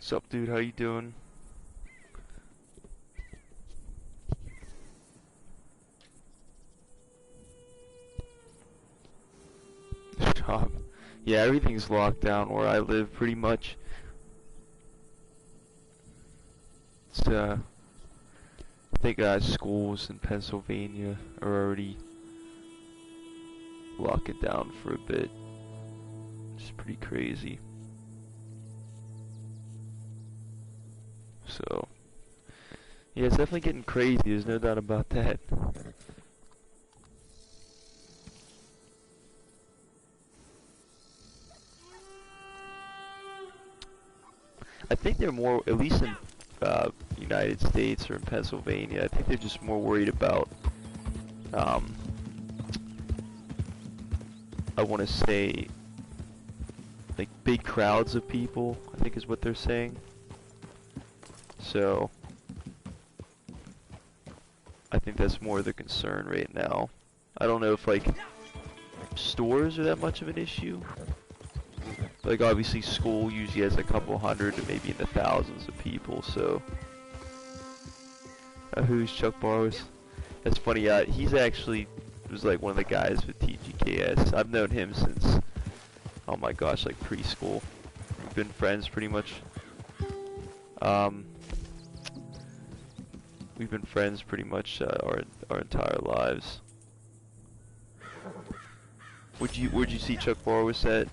What's up, dude? How you doing? Shop. Yeah, everything's locked down where I live, pretty much. It's, I think schools in Pennsylvania are already locking down for a bit. It's pretty crazy. So, yeah, it's definitely getting crazy. There's no doubt about that. I think they're more, at least in United States or in Pennsylvania, I think they're just more worried about, I want to say, like big crowds of people, I think is what they're saying. So, I think that's more the concern right now. I don't know if like stores are that much of an issue. Like obviously school usually has a couple hundred to maybe in the thousands of people, so. Who's Chuck Barrows? That's funny, he's actually was like one of the guys with TGKS. I've known him since, oh my gosh, like preschool. We've been friends pretty much. We've been friends pretty much our entire lives. Where'd you see Chuck Barrows at?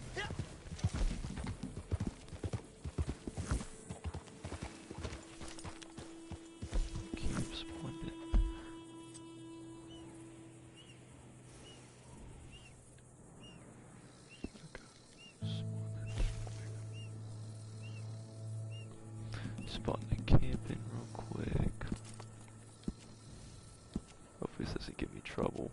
Spawn the camp in real quick. Hopefully this doesn't give me trouble.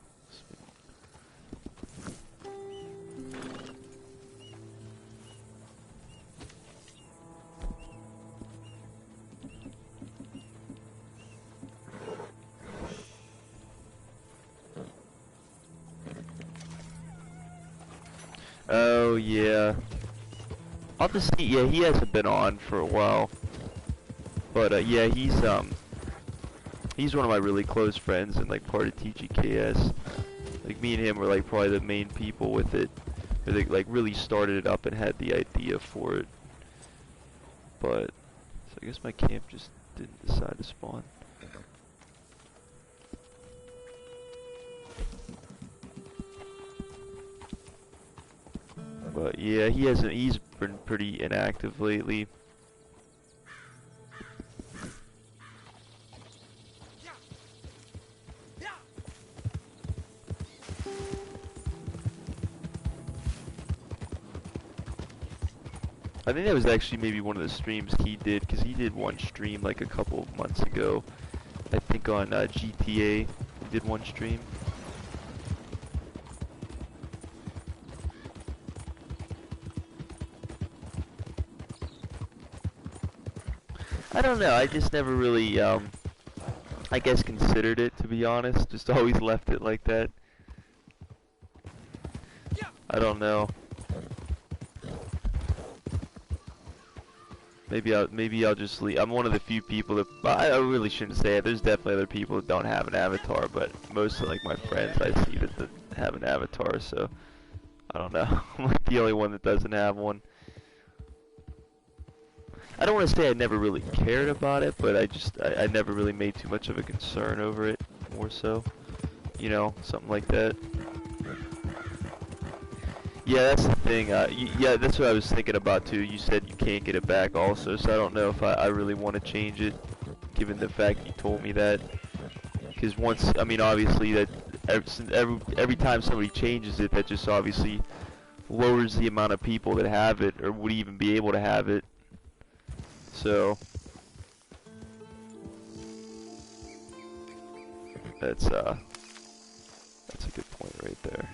Oh yeah. I'll just see. Yeah, he hasn't been on for a while. But yeah, he's one of my really close friends and like part of TGKS. Like me and him were like probably the main people with it. Or they like really started it up and had the idea for it. But so I guess my camp just didn't decide to spawn. But yeah, he's been pretty inactive lately. I think that was actually maybe one of the streams he did, because he did one stream like a couple of months ago. I think on GTA, he did one stream. I don't know, I just never really, I guess considered it, to be honest. Just always left it like that. I don't know. Maybe I'll just leave. I'm one of the few people that, I really shouldn't say it. There's definitely other people that don't have an avatar, but most of like my friends I see that have an avatar, so I don't know. I'm like the only one that doesn't have one. I don't want to say I never really cared about it, but I never really made too much of a concern over it, more so. You know, something like that. Yeah, that's the thing. Yeah, that's what I was thinking about too. You said you can't get it back also, so I don't know if I really want to change it, given the fact you told me that. Because once, I mean, obviously that every time somebody changes it, that just obviously lowers the amount of people that have it or would even be able to have it. So that's a good point right there.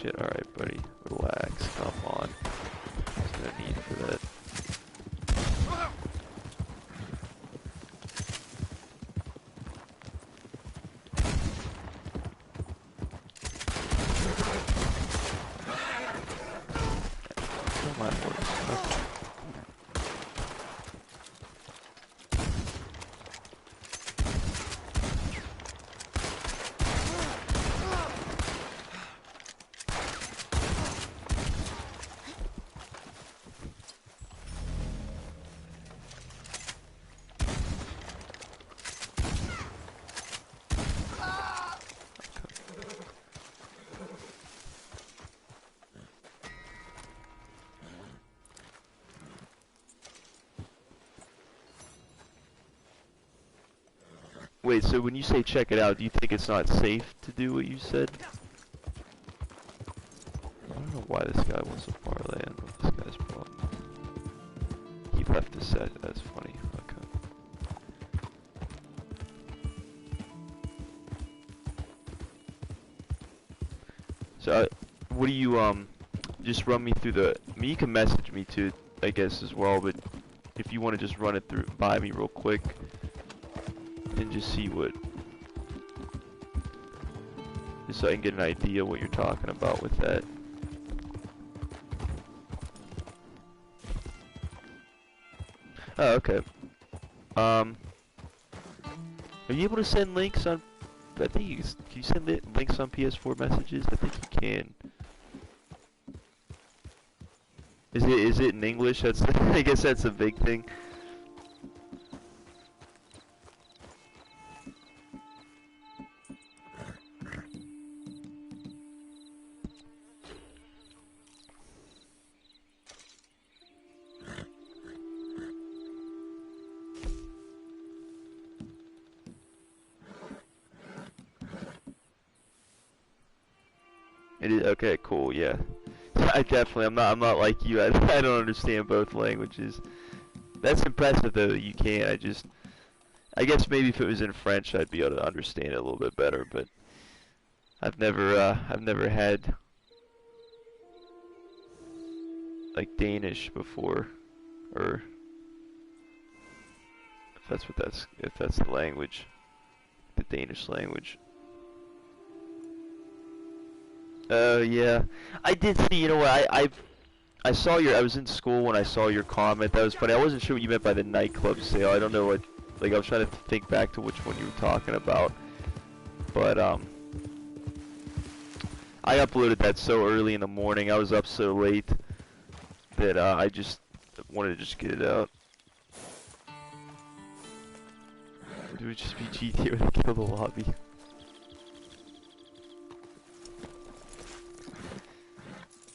shit. Alright, buddy. Relax. Come on. There's no need for that. Don't mind more stuff. Wait, so when you say check it out, do you think it's not safe to do what you said? I don't know why this guy wants to parlay. I don't know what this guy's problem is. He left the set. That's funny. Okay. So, what do you, just run me through the... I mean, you can message me too, I guess, as well, but if you want to just run it through by me real quick and just see what... Just so I can get an idea what you're talking about with that. Oh, okay. Are you able to send links on... I think you can you send links on PS4 messages? I think you can. Is it in English? That's I guess that's a big thing. It is okay, cool, yeah. I definitely, I'm not like you. I don't understand both languages. That's impressive though that you can. I guess maybe if it was in French, I'd be able to understand it a little bit better. But I've never had like Danish before, or if that's the language, the Danish language. Oh yeah, I did see. You know what? I saw I was in school when I saw your comment. That was funny. I wasn't sure what you meant by the nightclub sale. I don't know what. Like I was trying to think back to which one you were talking about. But I uploaded that so early in the morning. I was up so late that I just wanted to just get it out. Or do it just be GTA when they kill the lobby?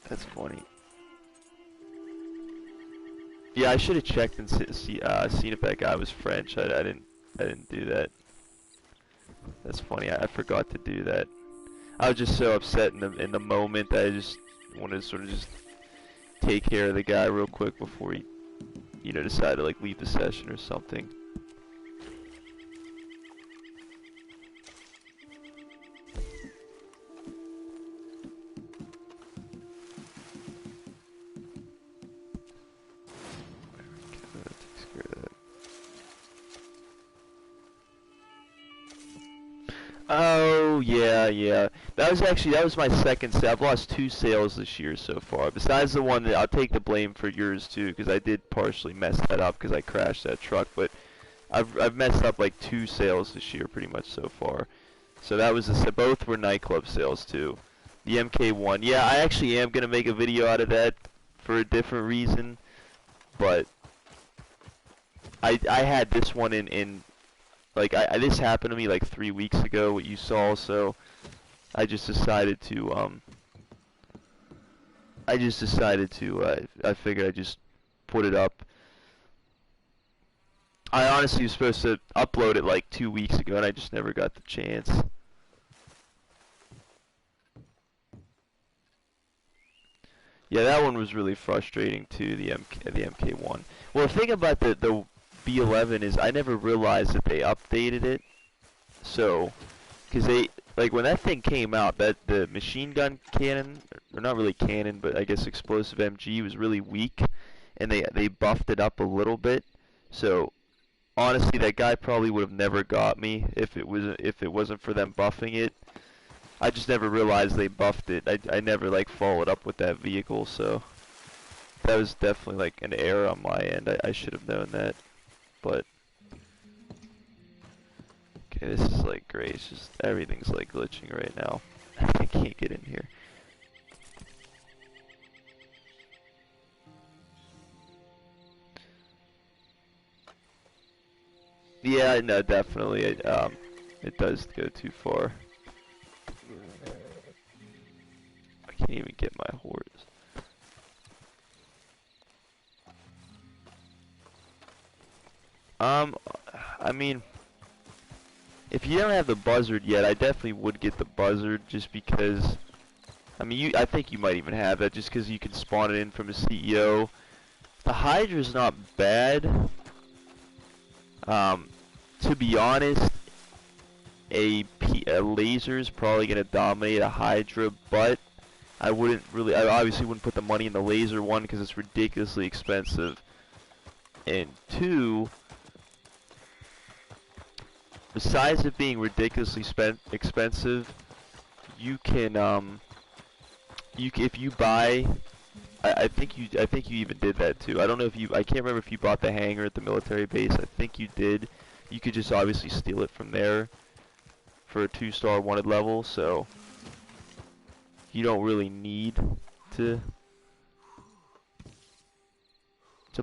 That's funny. Yeah, I should have checked and seen if that guy was French. I didn't do that. That's funny. I forgot to do that. I was just so upset in the moment that I just wanted to sort of just take care of the guy real quick before he, you know, decided to like leave the session or something. Oh yeah. That was my second sale. I've lost 2 sales this year so far. Besides the one that I'll take the blame for yours too, because I did partially mess that up because I crashed that truck. But I've messed up like 2 sales this year pretty much so far. So that was both were nightclub sales too. The MK1, yeah, I actually am gonna make a video out of that for a different reason, but I had this one in like this happened to me like 3 weeks ago, what you saw, so I just decided to I figured I'd just put it up. I honestly was supposed to upload it like 2 weeks ago and I just never got the chance. Yeah, that one was really frustrating too, the MK1. Well, the thing about the B11 is I never realized that they updated it. So Because like when that thing came out, that the machine gun cannon, or not really cannon, but I guess explosive MG was really weak, and they buffed it up a little bit. So honestly, that guy probably would have never got me if it wasn't for them buffing it. I just never realized they buffed it. I never like followed up with that vehicle, so that was definitely like an error on my end. I should have known that, but. Okay, this is like great. It's just everything's like glitching right now. I can't get in here. Yeah, no, definitely. It does go too far. I can't even get my horse. I mean, if you don't have the buzzard yet, I definitely would get the buzzard just because. I mean, I think you might even have that just because you can spawn it in from a CEO. The Hydra's not bad. To be honest, a laser is probably going to dominate a Hydra, but I obviously wouldn't put the money in the laser, one, because it's ridiculously expensive, and two, besides it being ridiculously expensive, you can, if you buy, I think you even did that too. I don't know if I can't remember if you bought the hangar at the military base. I think you did. You could just obviously steal it from there for a 2-star wanted level, so you don't really need to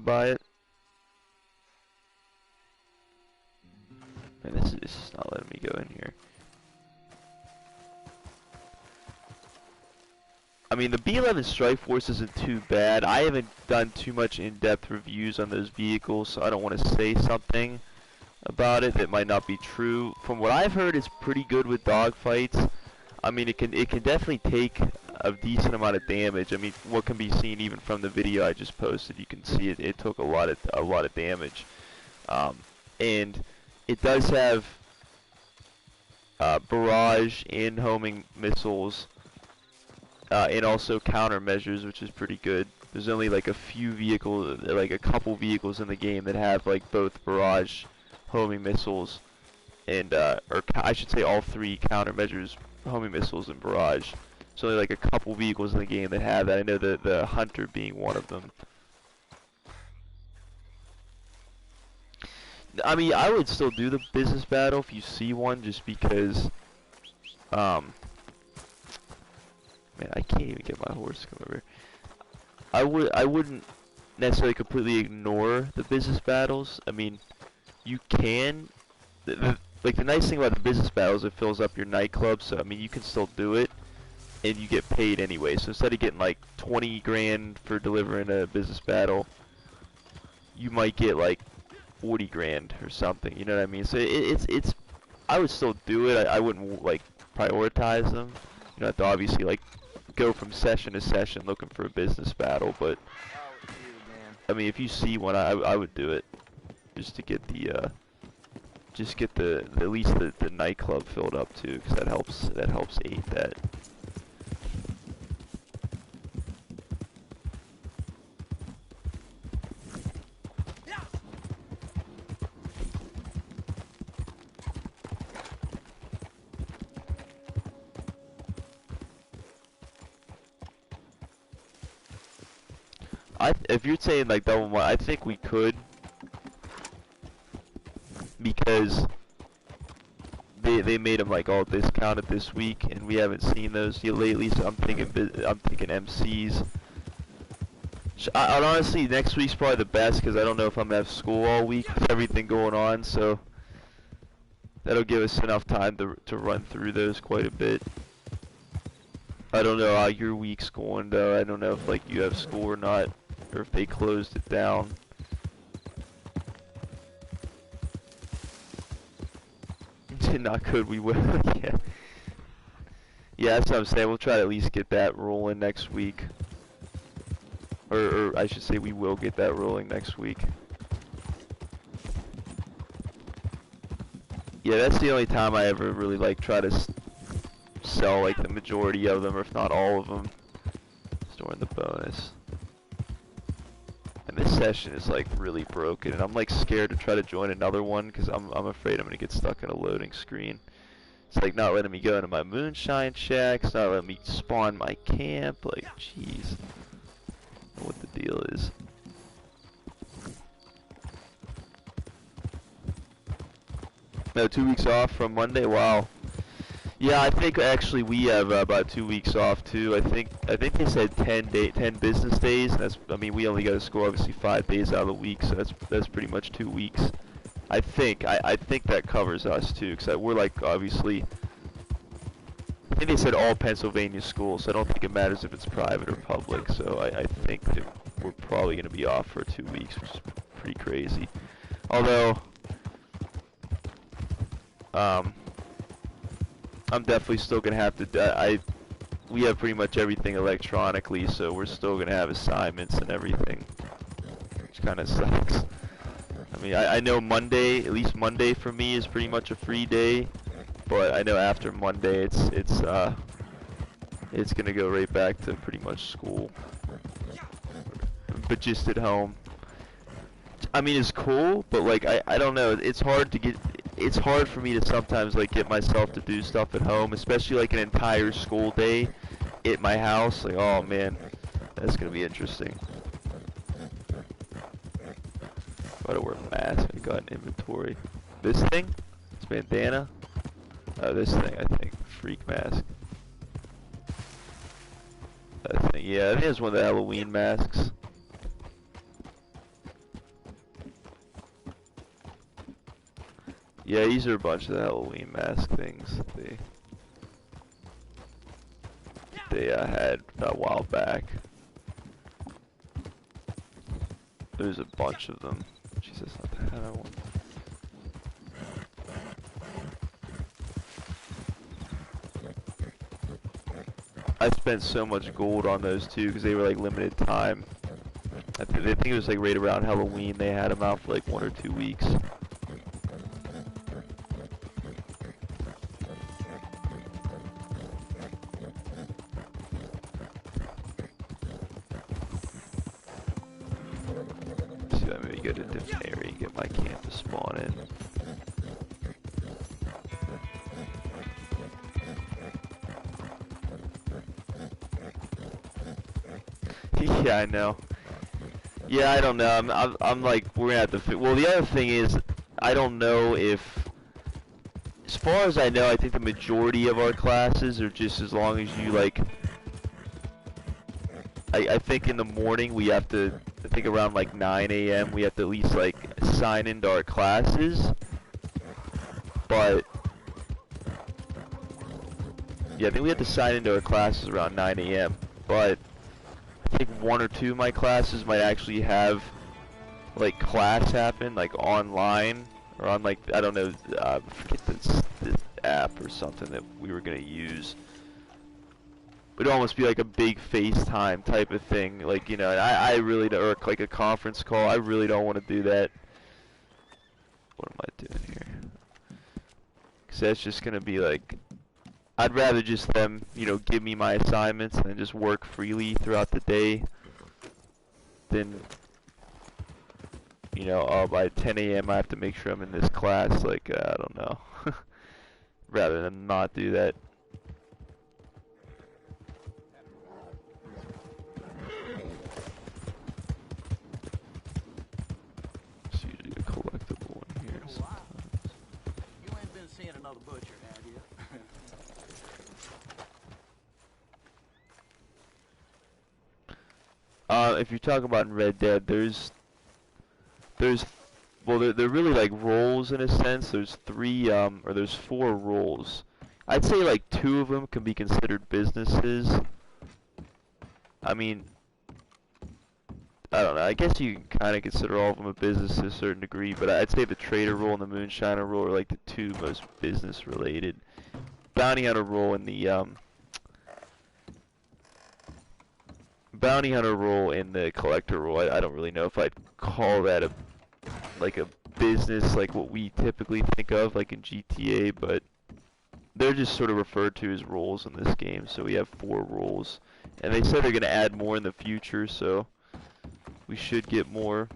buy it. Man, this is not letting me go in here. I mean, the B-11 Strike Force isn't too bad. I haven't done too much in-depth reviews on those vehicles, so I don't want to say something about it that might not be true. From what I've heard, it's pretty good with dogfights. I mean, it can definitely take a decent amount of damage. I mean, what can be seen even from the video I just posted, you can see it took a lot of damage. And it does have barrage and homing missiles, and also countermeasures, which is pretty good. There's only like a few vehicles, like a couple vehicles in the game that have like both barrage, homing missiles, and or I should say all three countermeasures, homing missiles and barrage. There's only like a couple vehicles in the game that have that. I know the Hunter being one of them. I mean, I would still do the business battle if you see one, just because, man, I can't even get my horse to come over here. I wouldn't necessarily completely ignore the business battles. I mean, you can, like the nice thing about the business battles, it fills up your nightclub, so I mean, you can still do it, and you get paid anyway. So instead of getting like 20 grand for delivering a business battle, you might get like 40 grand or something, you know what I mean? So it's I would still do it. I wouldn't like prioritize them. You know, have to obviously like go from session to session looking for a business battle, but I mean, if you see one, I would do it just to get the at least the nightclub filled up too, because that helps aid that. If you're saying like double one, I think we could, because they made them like all discounted this week, and we haven't seen those yet lately. So I'm thinking MCs. I'd honestly, next week's probably the best, because I don't know if I'm gonna have school all week with everything going on. So that'll give us enough time to run through those quite a bit. I don't know how your week's going though. I don't know if like you have school or not, or if they closed it down. Not good, we will. Yeah. Yeah, that's what I'm saying. We'll try to at least get that rolling next week. Or I should say we will get that rolling next week. Yeah, that's the only time I ever really like try to sell like the majority of them, or if not all of them. Storing the bonus. And this session is like really broken, and I'm like scared to try to join another one because I'm afraid I'm gonna get stuck in a loading screen. It's like not letting me go into my moonshine shack. It's not letting me spawn my camp. Like, jeez, I don't know what the deal is. No, 2 weeks off from Monday. Wow. Yeah, I think actually we have about 2 weeks off too. I think they said 10 business days. And that's, I mean, we only got to score obviously 5 days out of the week, so that's pretty much 2 weeks. I think that covers us too, because we're like obviously. I think they said all Pennsylvania schools, so I don't think it matters if it's private or public. So I think that we're probably going to be off for 2 weeks, which is pretty crazy. Although. I'm definitely still gonna have to. We have pretty much everything electronically, so we're still gonna have assignments and everything, which kind of sucks. I mean, I know Monday, at least Monday for me, is pretty much a free day, but I know after Monday, it's gonna go right back to pretty much school, but just at home. I mean, it's cool, but like I don't know. It's hard to get. It's hard for me to sometimes like get myself to do stuff at home, especially like an entire school day at my house. Like, oh man, that's gonna be interesting. Gotta wear a mask. I got an inventory. This thing? This bandana? Oh, this thing, I think. Freak mask. That thing. Yeah, I think it's one of the Halloween masks. Yeah, these are a bunch of the Halloween mask things that they had a while back. There's a bunch of them. Jesus, not the hat I want. I spent so much gold on those too because they were like limited time. I think it was like right around Halloween. They had them out for like 1 or 2 weeks. Go to a different area and get my camp to spawn in. Yeah, I know. Yeah, I don't know. I'm like, we're gonna have to. Well, the other thing is, I don't know if. As far as I know, I think the majority of our classes are just as long as you like. I think in the morning we have to. I think around like 9 a.m. we have to at least like sign into our classes. But yeah, I think we have to sign into our classes around 9 a.m. But I think 1 or 2 of my classes might actually have like class happen like online or on like I don't know, forget this app or something that we were gonna use. It'd almost be like a big FaceTime type of thing, like, you know, I really don't, or like a conference call. I really don't want to do that. What am I doing here? Because that's just going to be like, I'd rather just them, you know, give me my assignments and just work freely throughout the day than, you know, oh, by 10 a.m. I have to make sure I'm in this class. Like, I don't know. Rather than not do that. If you're talking about in Red Dead, well, they're really like roles in a sense. There's 3, or there's 4 roles. I'd say like 2 of them can be considered businesses. I mean, I don't know. I guess you can kind of consider all of them a business to a certain degree, but I'd say the trader role and the moonshiner role are like the 2 most business related. Bounty hunter role and the bounty hunter role and the collector role, I don't really know if I'd call that a business like what we typically think of like in GTA, but they're just sort of referred to as roles in this game. So we have 4 roles, and they said they're going to add more in the future, so we should get more.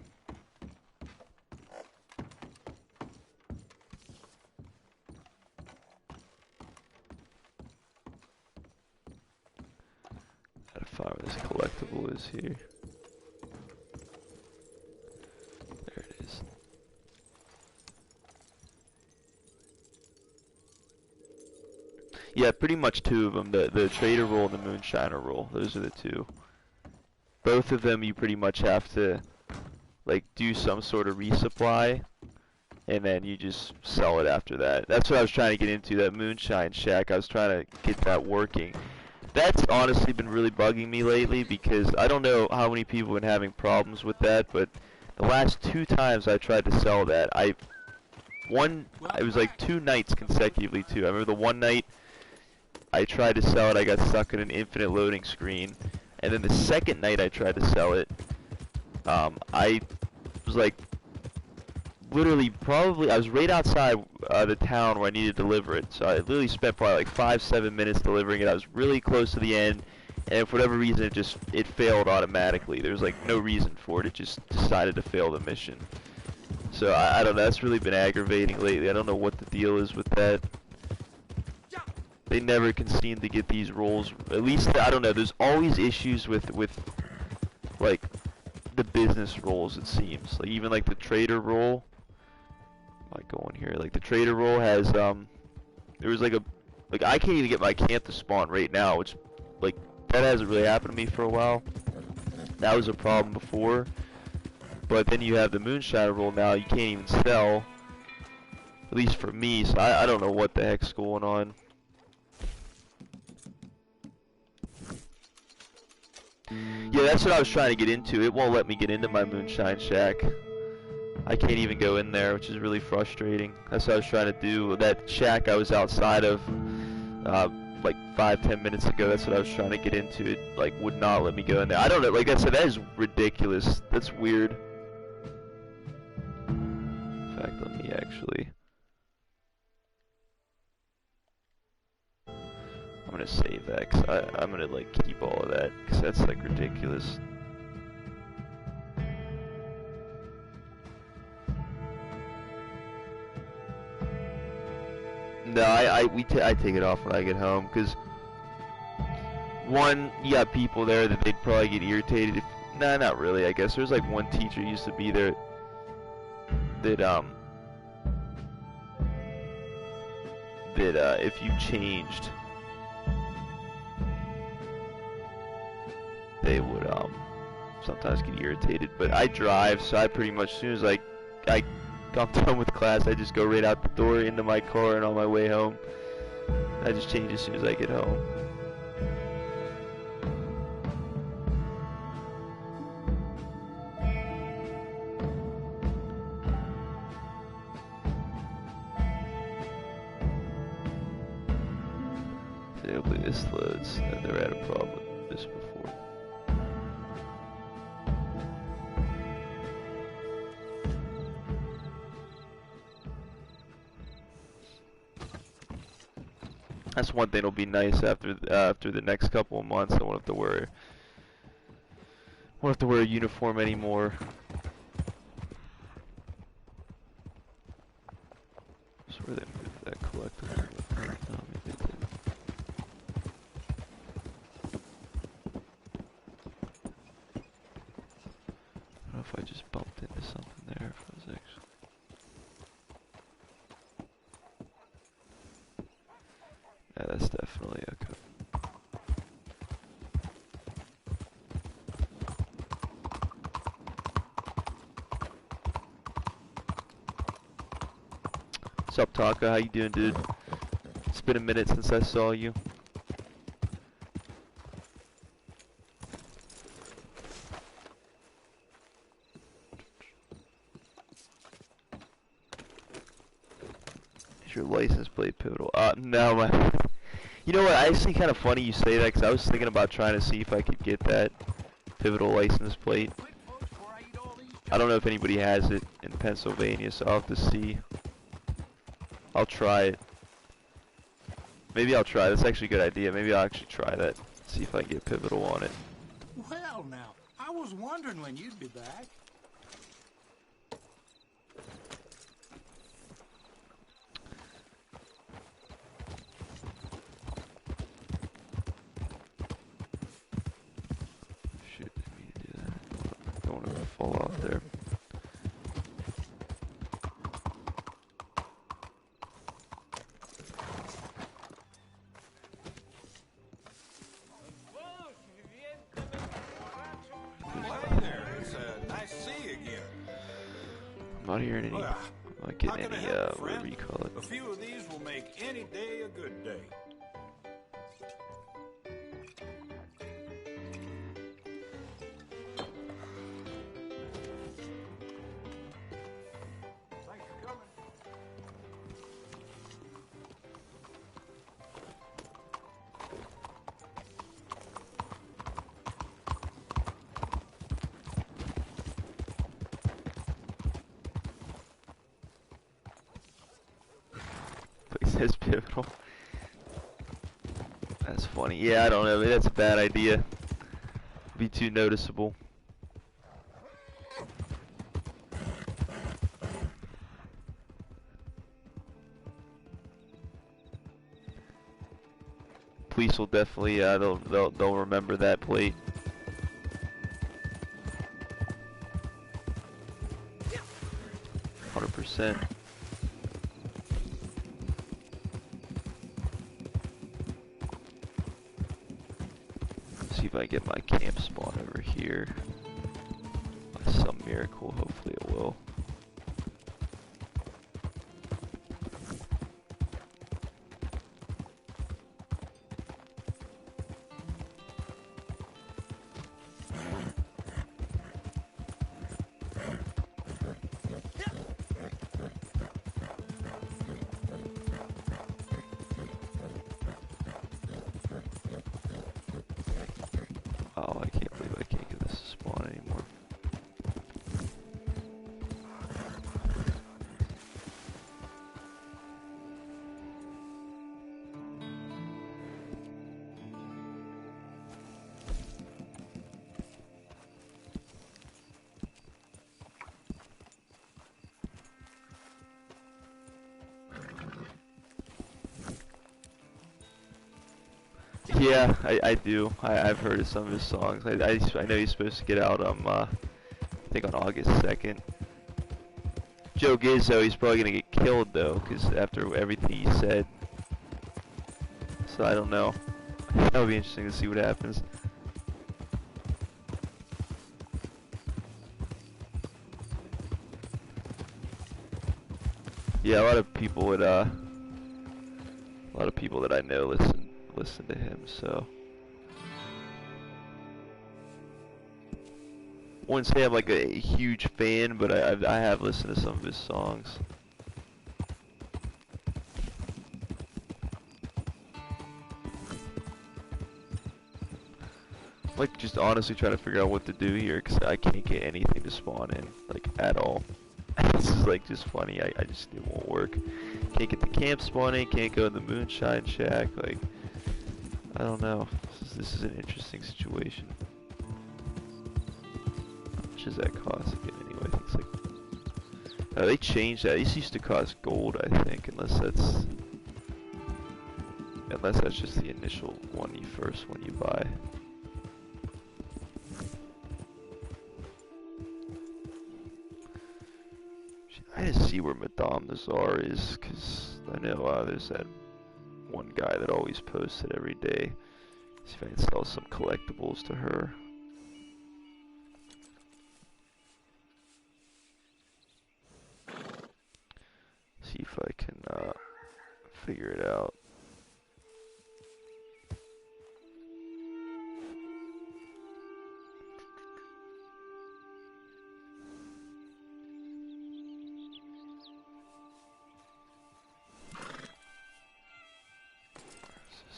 Gotta find where this collectible is here. There it is. Yeah, pretty much 2 of them. The trader role and the moonshiner role. Those are the 2. Both of them you pretty much have to like do some sort of resupply, and then you just sell it after that. That's what I was trying to get into, that moonshine shack. I was trying to get that working. That's honestly been really bugging me lately, because I don't know how many people have been having problems with that, but the last 2 times I tried to sell that, it was like 2 nights consecutively too. I remember the one night I tried to sell it, I got stuck in an infinite loading screen, and then the second night I tried to sell it, I was like, literally, I was right outside the town where I needed to deliver it, so I literally spent probably like 5-7 minutes delivering it. I was really close to the end, and for whatever reason it failed automatically. There was like no reason for it, it just decided to fail the mission. So I don't know, that's really been aggravating lately. I don't know what the deal is with that. They never can seem to get these roles, at least, I don't know, there's always issues with like, the business roles, it seems. Like, even like the trader role, I go in here, like the trader role has, there was like I can't even get my camp to spawn right now, which, like, that hasn't really happened to me for a while. That was a problem before, but then you have the moonshiner role now, you can't even sell, at least for me, so I don't know what the heck's going on. Yeah, that's what I was trying to get into. It won't let me get into my moonshine shack. I can't even go in there, which is really frustrating. That's what I was trying to do. That shack I was outside of like 5-10 minutes ago, that's what I was trying to get into. It like would not let me go in there. I don't know, like I said, that is ridiculous. That's weird. In fact, let me actually, I'm gonna save that, cause I'm gonna like keep all of that, cause that's like ridiculous. No, I take it off when I get home, cause one, you got people there that they'd probably get irritated if, nah, not really, I guess. There's like one teacher used to be there that if you changed, they would sometimes get irritated. But I drive, so I pretty much, as soon as I'm done with class, I just go right out the door into my car, and on my way home I just change as soon as I get home. So hopefully this loads. I've never had a problem with this before. That's one thing that'll be nice after the next couple of months. I won't have to wear a uniform anymore. So where they moved that collectible? No, maybe they didn't. I don't know if I just bumped into something there. If I was actually. Yeah, that's definitely okay. What's up, Taka? How you doing, dude? It's been a minute since I saw you. Is your license plate pivotal? No, my. You know what? Actually, kind of funny you say that, because I was thinking about trying to see if I could get that pivotal license plate. I don't know if anybody has it in Pennsylvania, so I'll have to see. I'll try it. Maybe I'll try. That's actually a good idea. Maybe I'll actually try that. See if I can get Pivotal on it. Well, now, I was wondering when you'd be back. Shit, didn't mean to do that. Don't want to fall off there. I'm not hearing any. I'm not getting any, whatever you call it. A few of these will make any day a good day. Thanks for coming. It says Pivotal. That's funny. Yeah, I don't know. Maybe that's a bad idea. Be too noticeable. Police will definitely, they'll remember that plate. %. See if I get my camp spawn over here. By some miracle, hopefully it will. Oh, I can't believe I can't get this to spawn anymore. Yeah, I do. I've heard of some of his songs. I know he's supposed to get out I think on August 2nd. Joke is though, he's probably gonna get killed though, because after everything he said. So I don't know. That'll be interesting to see what happens. Yeah, a lot of people would a lot of people that I know listen to him, so I wouldn't say I'm like a huge fan, but I have listened to some of his songs. Like just honestly trying to figure out what to do here, because I can't get anything to spawn in, like at all. This is like just funny. I just, it won't work. Can't get the camp spawning, can't go in the moonshine shack, like I don't know. This is an interesting situation. How much does that cost again anyway? I think it's like they changed that. These used to cost gold, I think, unless that's just the initial one you buy. I just see where Madame Nazar is, because I know there's that one guy that always posts it every day. See if I can sell some collectibles to her. See if I can figure it out.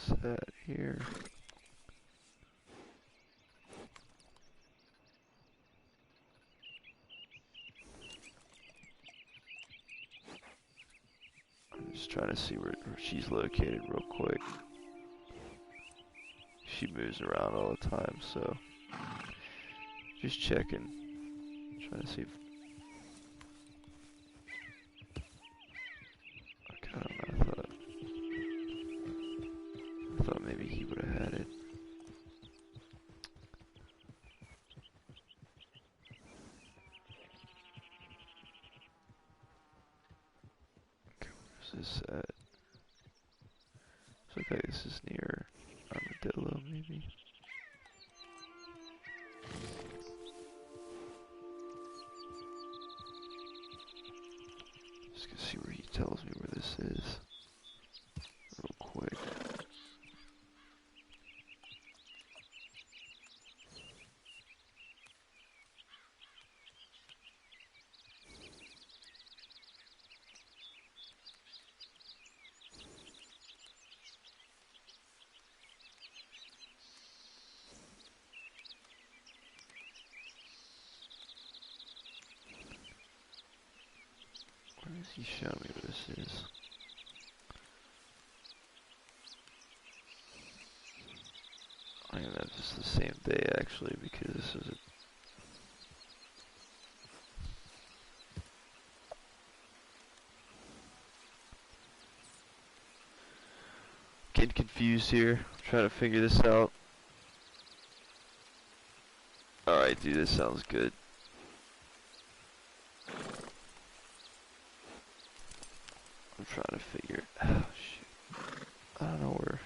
Where's this at here? Just trying to see where she's located real quick. She moves around all the time, so just checking. Trying to see if... Okay, I don't know, I thought maybe he would have had it. Okay, where's this at? Looks like this is near Armadillo, maybe. Just gonna see where he tells me where this is. Real quick. Where does he show me where this is? I think that's just the same day actually, because this is a... Getting confused here, trying to figure this out. Alright dude, this sounds good. I'm trying to figure... Oh shoot. I don't know where...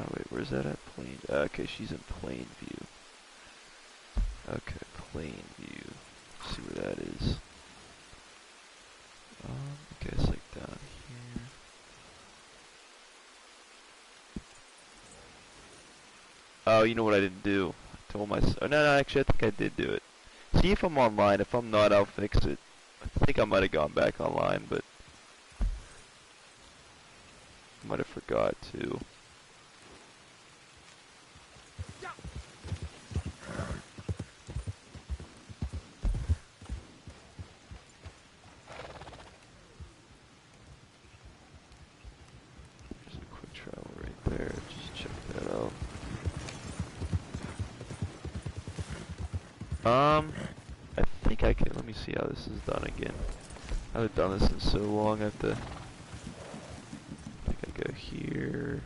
Oh wait, where's that at? Plain... Okay, she's in Plainview. Okay, Plainview. Let's see where that is. I guess like down here. Oh, you know what I didn't do? I told myself... Oh, no, actually I think I did do it. See if I'm online. If I'm not, I'll fix it. I think I might have gone back online, but... I might have forgot to. There's a quick travel right there. Just check that out. I think I can. Let me see how this is done again. I haven't done this in so long. I have to... I think I go here.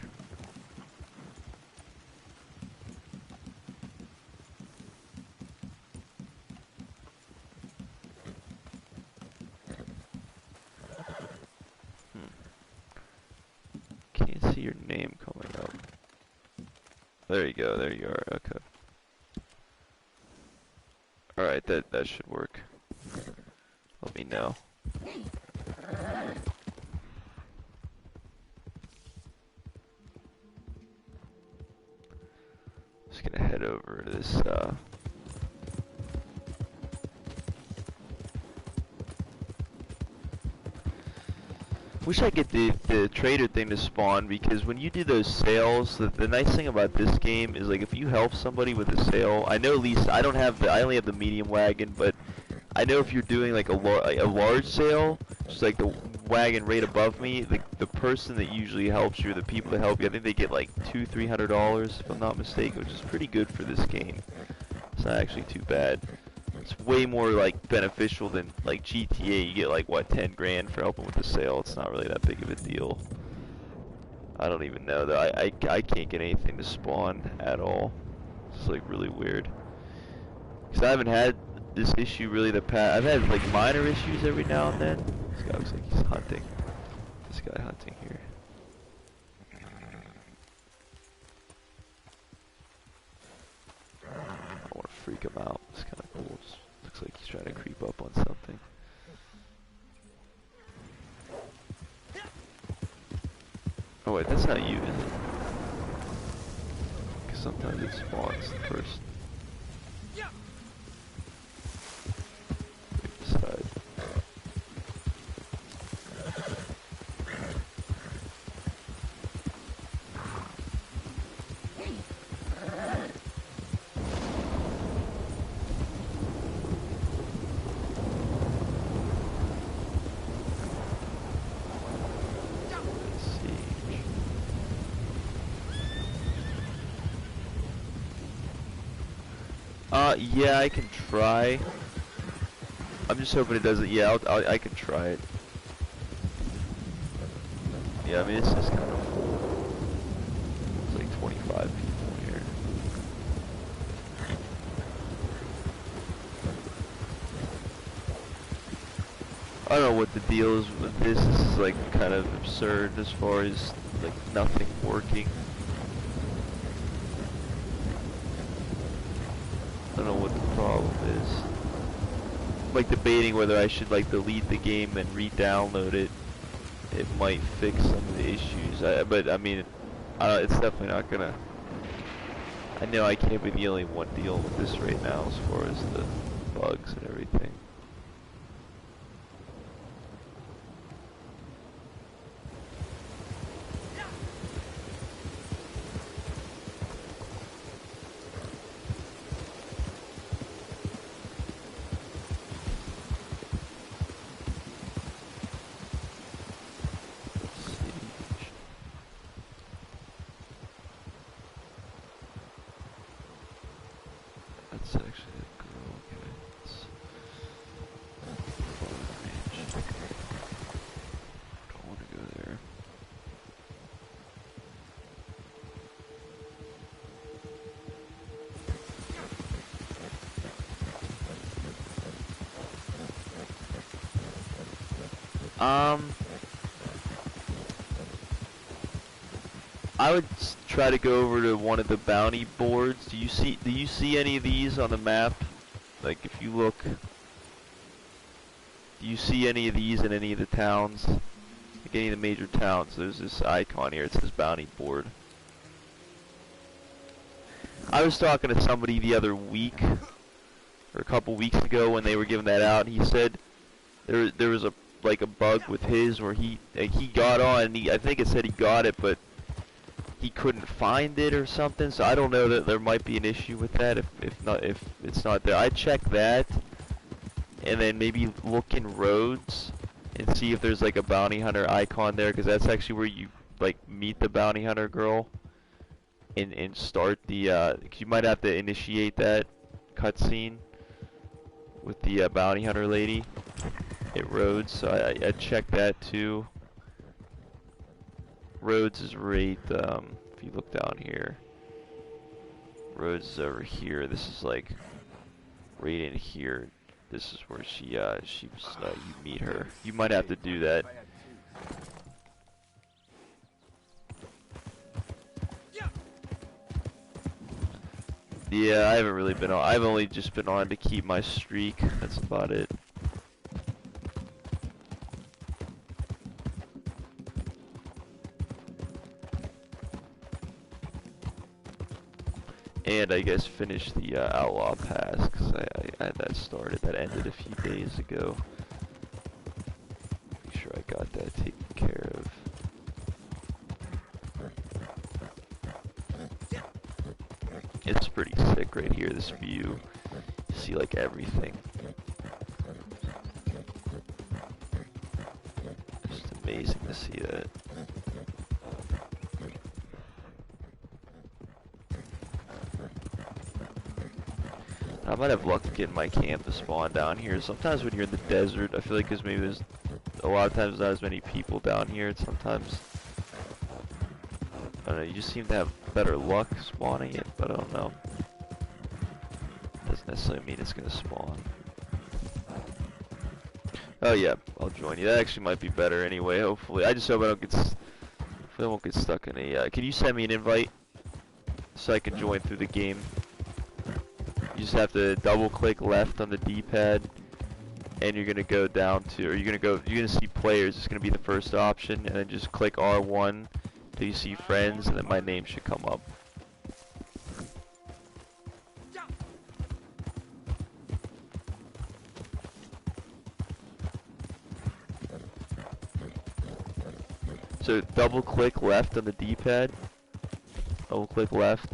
Can't see your name coming up. There you go. There you are. Okay. Alright, that should work. Let me know. Just gonna head over to this, wish I could get the trader thing to spawn, because when you do those sales, the nice thing about this game is, like, if you help somebody with a sale, I know at least, I only have the medium wagon, but I know if you're doing like a large sale, just like the wagon right above me, the person that usually helps you, the people that help you, I think they get like $200-300 if I'm not mistaken, which is pretty good for this game. It's not actually too bad. It's way more like beneficial than like GTA. You get like what, 10 grand for helping with the sale. It's not really that big of a deal. I don't even know though. I can't get anything to spawn at all. It's like really weird. Cause I haven't had this issue really the past. I've had like minor issues every now and then. This guy looks like he's hunting. This guy hunting here. I want to freak him out. It's kind of cool. Just looks like he's trying to creep up on something. Oh wait, that's not you, is it? Because sometimes it spawns the person. Pick the side. Yeah, I can try. I'm just hoping it doesn't. Yeah, I can try it. Yeah, I mean, it's just kind of full. It's like 25 people here. I don't know what the deal is with this. This is like kind of absurd as far as like nothing working. I don't know what the problem is. Like debating whether I should like delete the game and re-download it. It might fix some of the issues. But I mean, it's definitely not gonna. I know I can't be the only one dealing with this right now as far as the bugs and everything. That's actually a girl, okay. It's far range. Don't want to go there. I would try to go over to one of the bounty boards. Do you see any of these on the map? Like if you look, do you see any of these in any of the towns? Like any of the major towns, there's this icon here, it says bounty board. I was talking to somebody the other week, or a couple weeks ago when they were giving that out, and he said there was a bug with his where he got on, and I think it said he got it, but he couldn't find it or something. So I don't know, that there might be an issue with that if it's not there. I'd check that, and then maybe look in roads and see if there's like a bounty hunter icon there, because that's actually where you like meet the bounty hunter girl and start the cause you might have to initiate that cutscene with the bounty hunter lady at roads. So I'd check that too. Roads is right, if you look down here, Roads is over here. This is like right in here. This is where you meet her. You might have to do that. Yeah, I haven't really been on. I've only just been on to keep my streak. That's about it. And I guess finish the Outlaw Pass, because I had that started. That ended a few days ago. Make sure I got that taken care of. It's pretty sick right here, this view. You see like everything. Just amazing to see that. I might have luck getting my camp to spawn down here. Sometimes when you're in the desert, I feel like maybe there's a lot of times not as many people down here. And sometimes, I don't know, you just seem to have better luck spawning it, but I don't know. Doesn't necessarily mean it's gonna spawn. Oh yeah, I'll join you. That actually might be better anyway, hopefully. I just hope I don't get, hopefully I won't get stuck in a, can you send me an invite so I can join through the game? You just have to double click left on the D-pad, and you're gonna go down to, or you're gonna see players. It's gonna be the first option, and then just click R1 till you see friends, and then my name should come up. So double click left on the D-pad, double click left,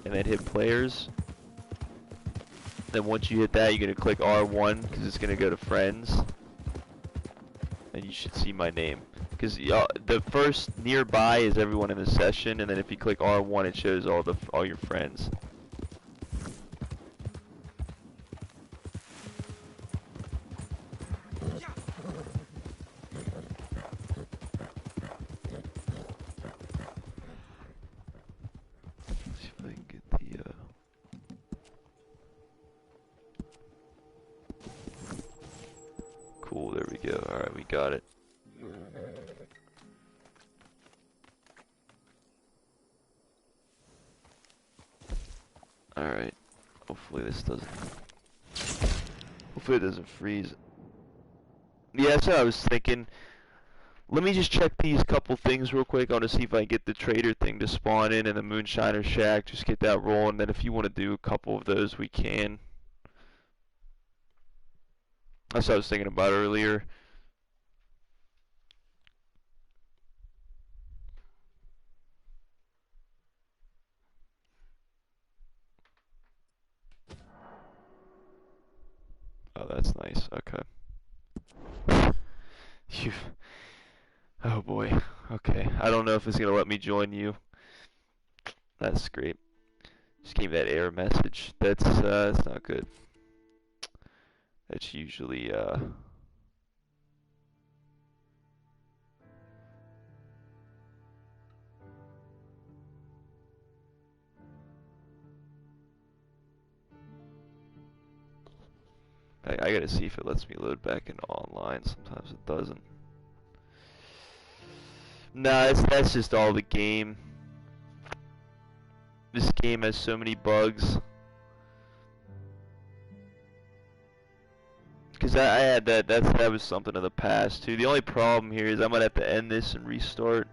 and then hit players. Then once you hit that, you're going to click R1 because it's going to go to friends. And you should see my name. Because the first nearby is everyone in the session, and then if you click R1 it shows all your friends. See if I can get the cool, there we go. Alright, we got it. Alright. Hopefully this doesn't... Hopefully it doesn't freeze. Yeah, that's what I was thinking. Let me just check these couple things real quick. I want to see if I can get the trader thing to spawn in and the Moonshiner Shack. Just get that rolling. Then if you want to do a couple of those, we can. That's what I was thinking about earlier. Oh, that's nice. Okay. Oh boy. Okay. I don't know if it's gonna let me join you. That's great. Just gave that error message. That's not good. That's usually I gotta see if it lets me load back into online. Sometimes it doesn't. Nah, that's just all the game. This game has so many bugs. Cause I had that was something of the past too. The only problem here is I might have to end this and restart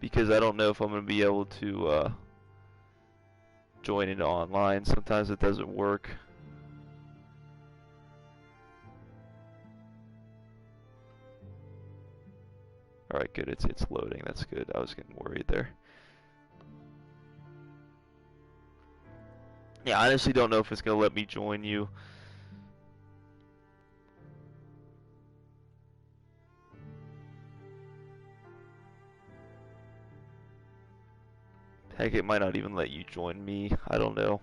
because I don't know if I'm gonna be able to join into online. Sometimes it doesn't work. Alright, good, it's loading, that's good. I was getting worried there. Yeah, I honestly don't know if it's gonna let me join you. Heck, it might not even let you join me. I don't know.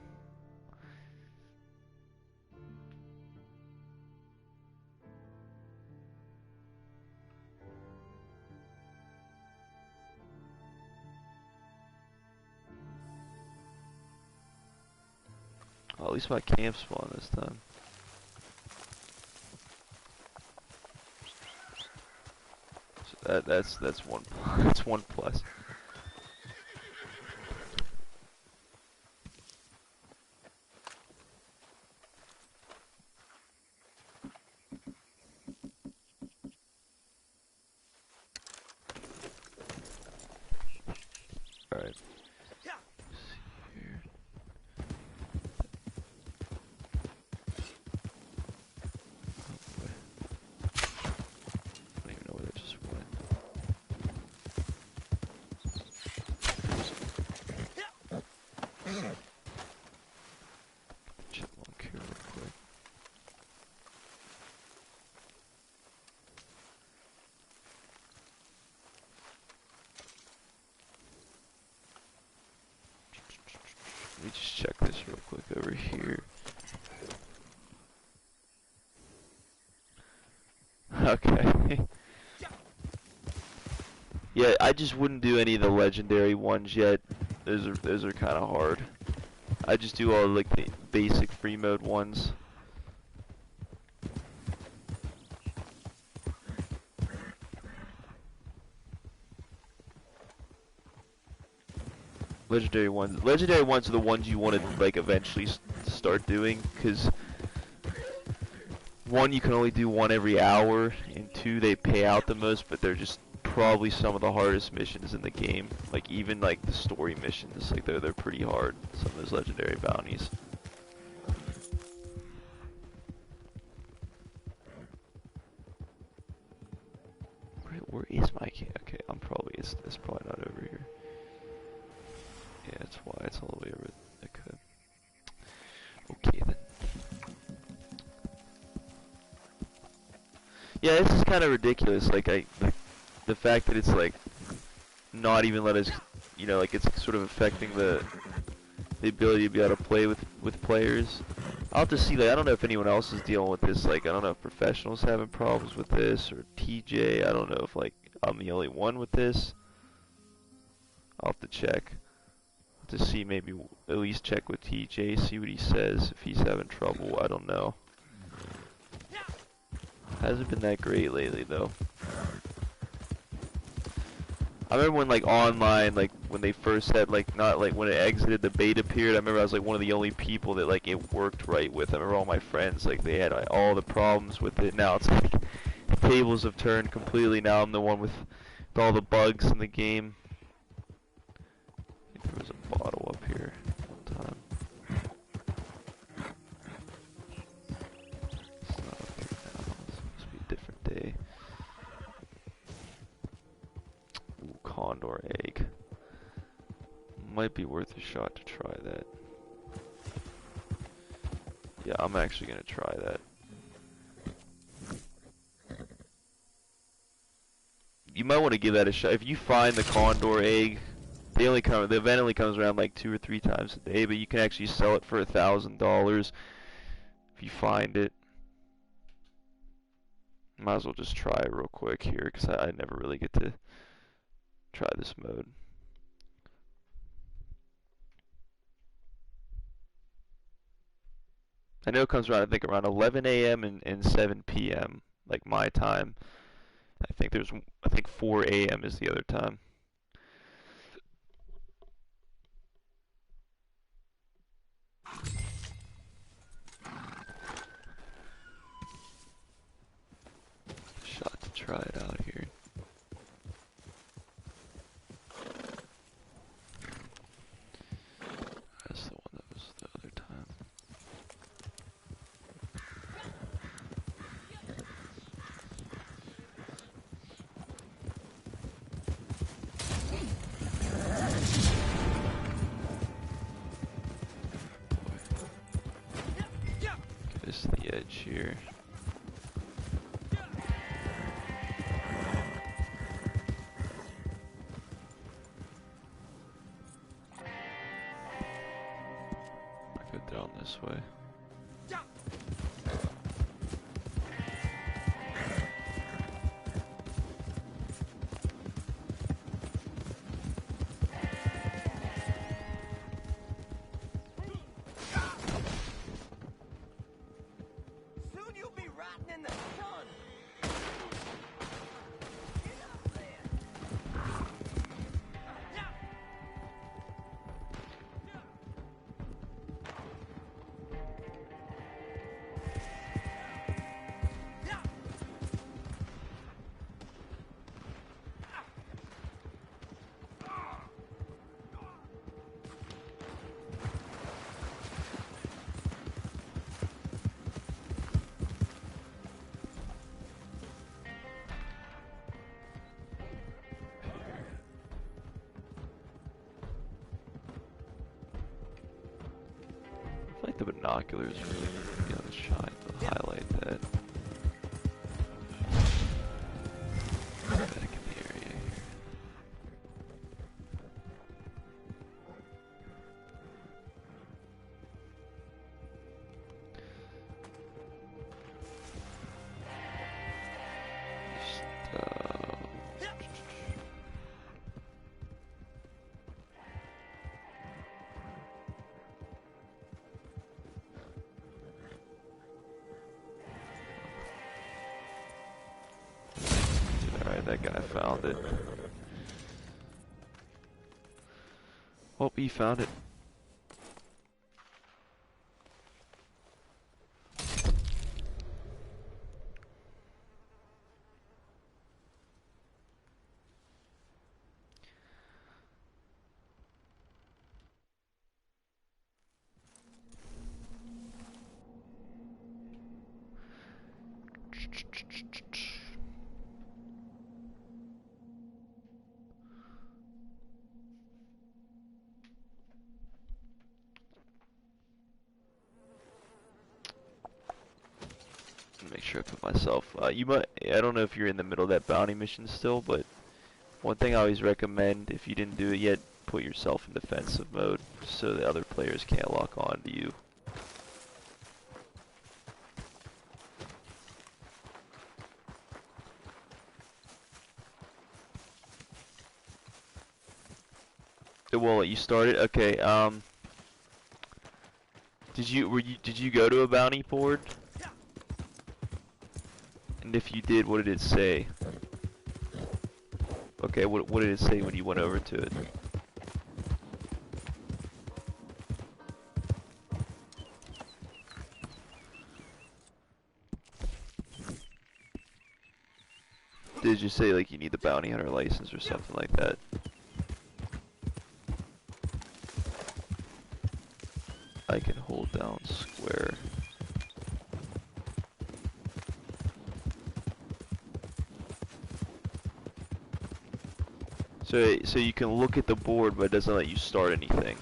Well, at least my camp spawned this time. So that's one. That's one plus. All right. Let me just check this real quick over here. Okay. Yeah, I just wouldn't do any of the legendary ones yet. Those are kind of hard. I just do all like the basic free mode ones. Legendary ones are the ones you want to like eventually start doing, because one, you can only do one every hour, and two, they pay out the most, but they're just probably some of the hardest missions in the game. Like even like the story missions, like they're pretty hard. Some of those legendary bounties. Where is my camp? Okay, it's probably not over here. Yeah, that's why it's all the way over. Okay then. Yeah, this is kind of ridiculous. Like the fact that it's like not even let us, you know, like it's sort of affecting the ability to be able to play with players. I'll have to see. Like I don't know if anyone else is dealing with this. Like I don't know if professionals having problems with this or TJ. I don't know if like I'm the only one with this. I'll have to check to see, maybe at least check with TJ, see what he says if he's having trouble. I don't know. Hasn't been that great lately though. I remember when like online, like when they first had like not like when it exited the beta period, I remember I was like one of the only people that like it worked right with. I remember all my friends like they had like, all the problems with it. Now it's like the tables have turned completely. Now I'm the one with all the bugs in the game. I think there was a bottle up here one time. It's not up here now. This must be a different day. Ooh, condor egg. Might be worth a shot to try that. Yeah, I'm actually gonna try that. You might want to give that a shot. If you find the condor egg, the event only comes around like 2 or 3 times a day, but you can actually sell it for $1,000 if you find it. Might as well just try it real quick here, because I never really get to try this mode. I know it comes around, I think around 11 a.m. and 7 p.m. like my time. I think 4 a.m. is the other time. Shot to try it out here. That's the one that was the other time. Get us to the edge here. Go down this way. Soon you'll be rotting in the sun. I feel like the binoculars really got a shine to highlight that. Back in the area here. Alright, that guy found it. Oh, he found it. Make sure I put myself. You might. I don't know if you're in the middle of that bounty mission still, but one thing I always recommend, if you didn't do it yet, put yourself in defensive mode so the other players can't lock on to you. It won't let you start it. Okay. Did you go to a bounty board? And if you did, what did it say? Okay, what did it say when you went over to it? Did it just say like you need the bounty hunter license or something like that? I can hold down square. So you can look at the board, but it doesn't let you start anything.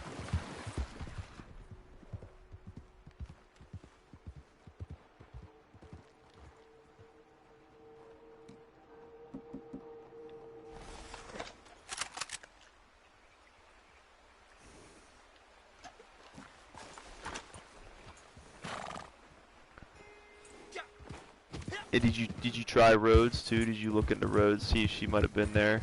And did you try Rhodes too? Did you look into Rhodes, see if she might have been there?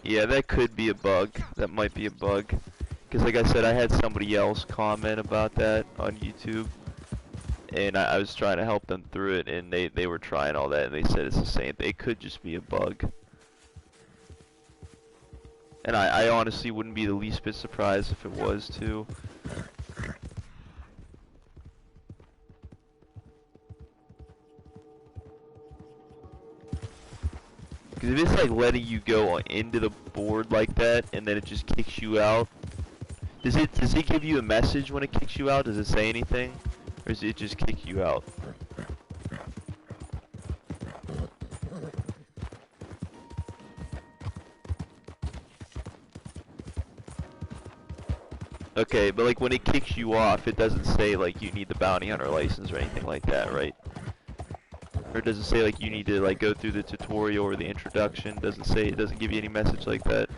Yeah, that could be a bug. That might be a bug. Because like I said, I had somebody else comment about that on YouTube. And I was trying to help them through it, and they were trying all that, and they said it's the same. It could just be a bug. And I honestly wouldn't be the least bit surprised if it was too. Because if it's like letting you go into the board like that, and then it just kicks you out, does it give you a message when it kicks you out? Does it say anything, or does it just kick you out? Okay, but like when it kicks you off, it doesn't say like you need the bounty hunter license or anything like that, right? Or does it say like you need to like go through the tutorial or the introduction? Doesn't say, it doesn't give you any message like that.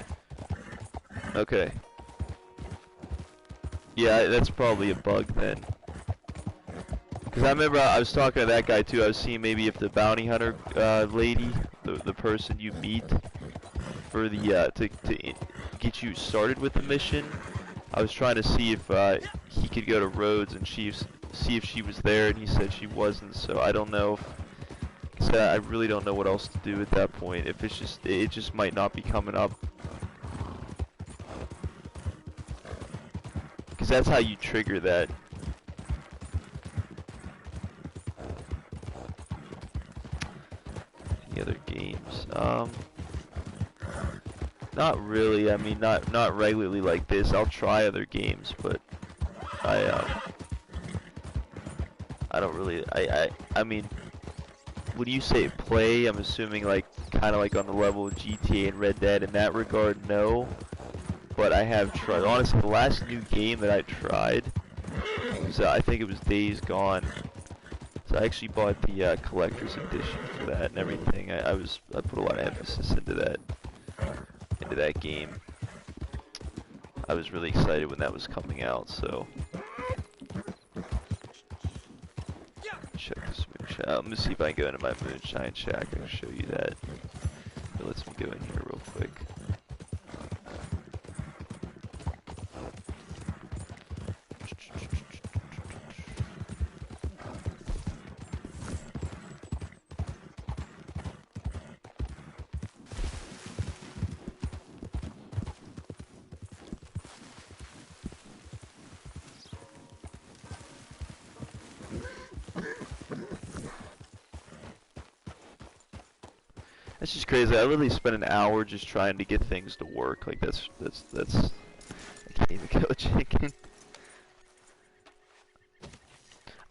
Okay. Yeah, that's probably a bug then. Cause I remember I was talking to that guy too. I was seeing maybe if the bounty hunter lady, the person you meet for the to get you started with the mission. I was trying to see if he could go to Rhodes and see if she was there, and he said she wasn't. So I don't know. So I really don't know what else to do at that point. If it's just, it just might not be coming up. Because that's how you trigger that. Any other games? Not really. I mean, not regularly like this. I'll try other games, but I don't really. I mean, when you say play, I'm assuming like kind of like on the level of GTA and Red Dead. In that regard, no. But I have tried. Honestly, the last new game that I tried was I think it was Days Gone. So I actually bought the collector's edition for that and everything. I put a lot of emphasis into that game. I was really excited when that was coming out. So check this moonshine. Let me see if I can go into my moonshine shack and show you that. It lets me go in here real quick. That's just crazy. I literally spent an hour just trying to get things to work. Like that's I can't even kill a chicken.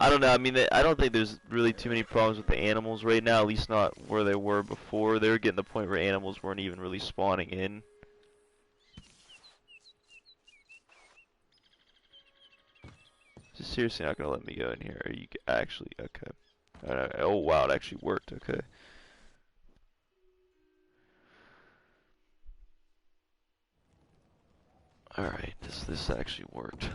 I don't know. I mean, I don't think there's really too many problems with the animals right now. At least not where they were before. They were getting to the point where animals weren't even really spawning in. Just seriously not gonna let me go in here. Are you actually okay? Alright, oh wow, it actually worked. Okay. Alright, this actually worked.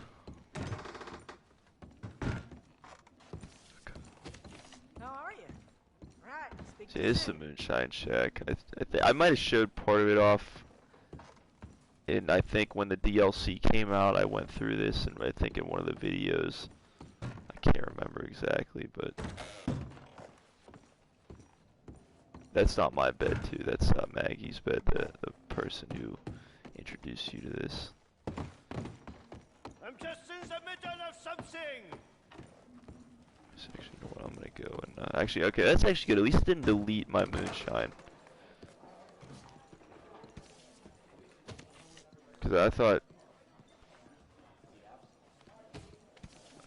How are you? Right. See, this is the Moonshine Shack. I might have showed part of it off. And I think when the DLC came out, I went through this, and I think in one of the videos, I can't remember exactly, but that's not my bed too. That's Maggie's bed, the person who introduced you to this. I'm just in the middle of something. Actually, you know what? I'm gonna go and actually, okay, that's actually good. At least it didn't delete my Moonshine. Because I thought,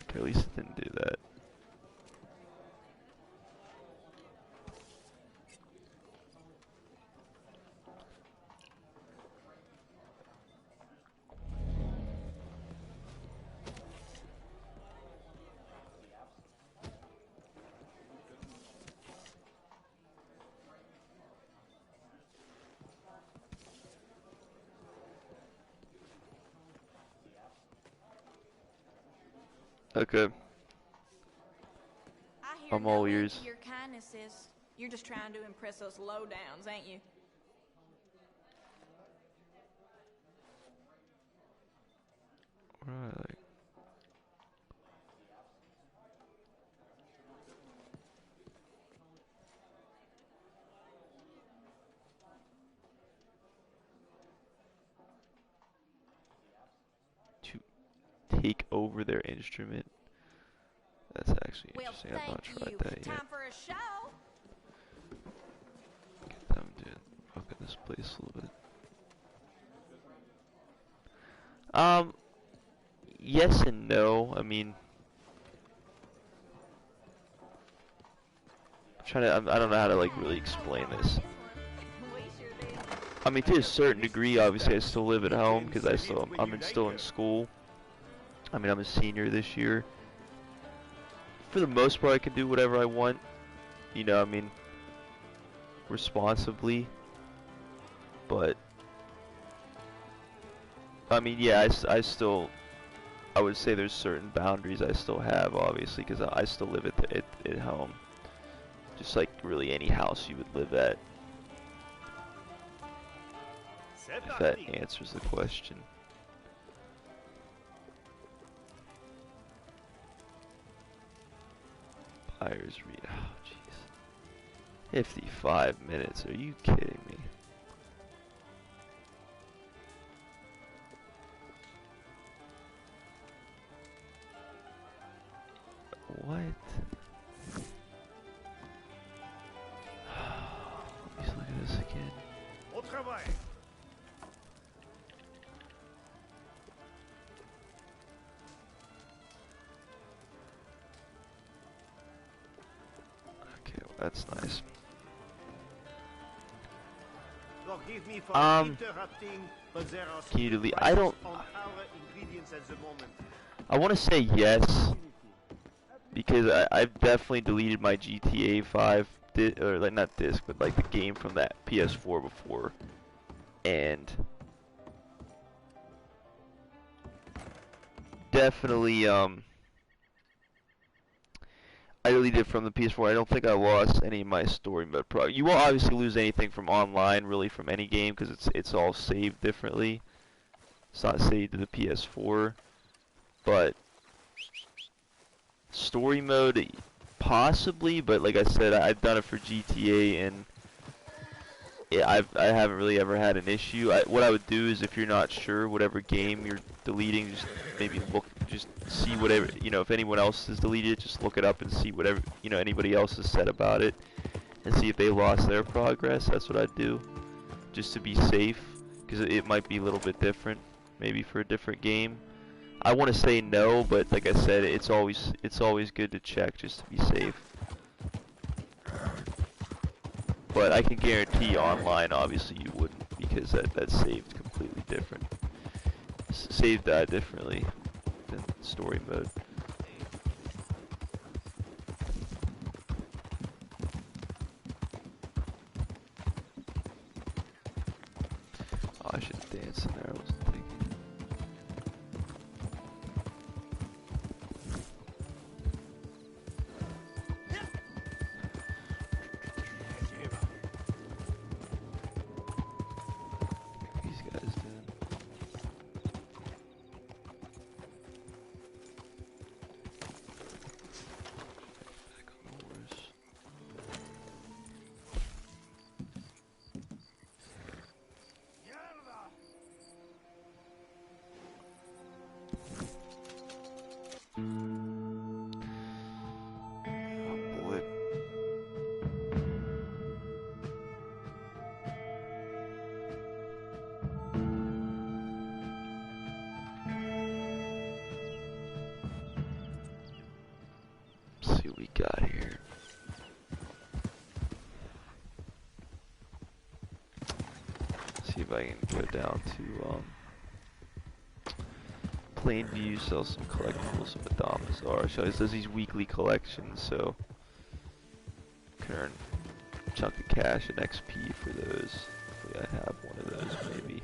okay, at least it didn't do that. Okay. I hear I'm all no end ears. to your kindnesses. You're just trying to impress us lowdowns, ain't you? Right. To take over their instrument. That's actually Well, interesting. I've not thank tried you. that yet. Time for a show. Get them to fuck in this place a little bit. Yes and no. I mean, I don't know how to like really explain this. We sure did. I mean, to a certain degree, obviously, I still live at home because I'm still in school. I mean, I'm a senior this year. For the most part, I can do whatever I want. You know, I mean, responsibly. But I mean, yeah, I would say there's certain boundaries I still have, obviously, because I still live at home. Just like really any house you would live at. If that answers the question. Buyer's read. Oh, jeez. 55 minutes. Are you kidding me? What? Let me look at this again. Au travail. Okay, well, that's nice. Forgive me for interrupting, but there are Can you delete? prices I don't. on our ingredients at the moment. I want to say yes because I've definitely deleted my GTA 5 or like not disc, but like the game from that PS4 before, and definitely I deleted it from the PS4. I don't think I lost any of my story mode. You won't obviously lose anything from online, really, from any game because it's all saved differently. It's not saved to the PS4, but story mode possibly. But like I said, I've done it for GTA and I haven't really ever had an issue. What I would do is if you're not sure whatever game you're deleting, just maybe just see whatever, you know, if anyone else has deleted it, just look it up and see whatever, you know, anybody else has said about it and see if they lost their progress. That's what I'd do, just to be safe, because it might be a little bit different, maybe for a different game. I want to say no, but like I said, it's always good to check just to be safe. But I can guarantee online, obviously you wouldn't, because that's saved completely different. Saved differently than story mode. Oh, I should dance in there. I wasn't thinking. These guys did. Back on the horse. Oh boy. Let's see what we got here. See if I can go down to Plainview, sell some collectibles of Adamazar. So it does these weekly collections, so can earn a chunk of cash and XP for those. Hopefully I have one of those maybe.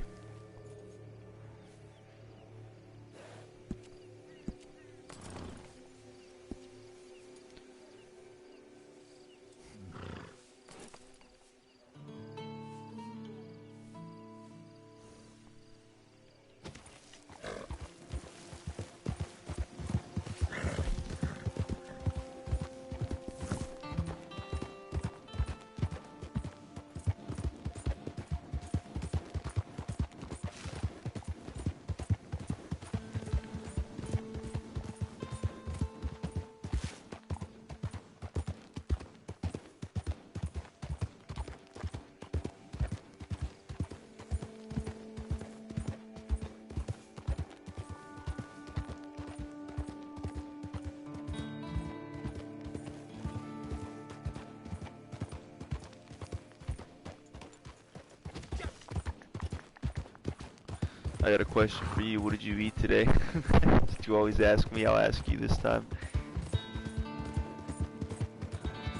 I got a question for you. What did you eat today? Did you always ask me? I'll ask you this time.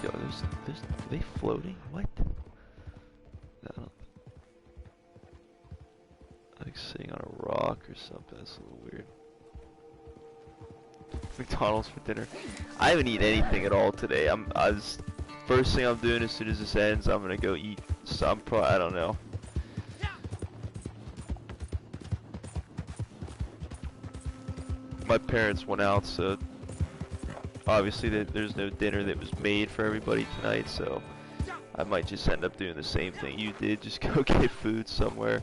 Yo, are they floating? What? No. Like sitting on a rock or something. That's a little weird. McDonald's for dinner. I haven't eaten anything at all today. First thing I'm doing as soon as this ends, I'm gonna go eat some. I don't know. My parents went out, so obviously there's no dinner that was made for everybody tonight, so I might just end up doing the same thing you did, just go get food somewhere.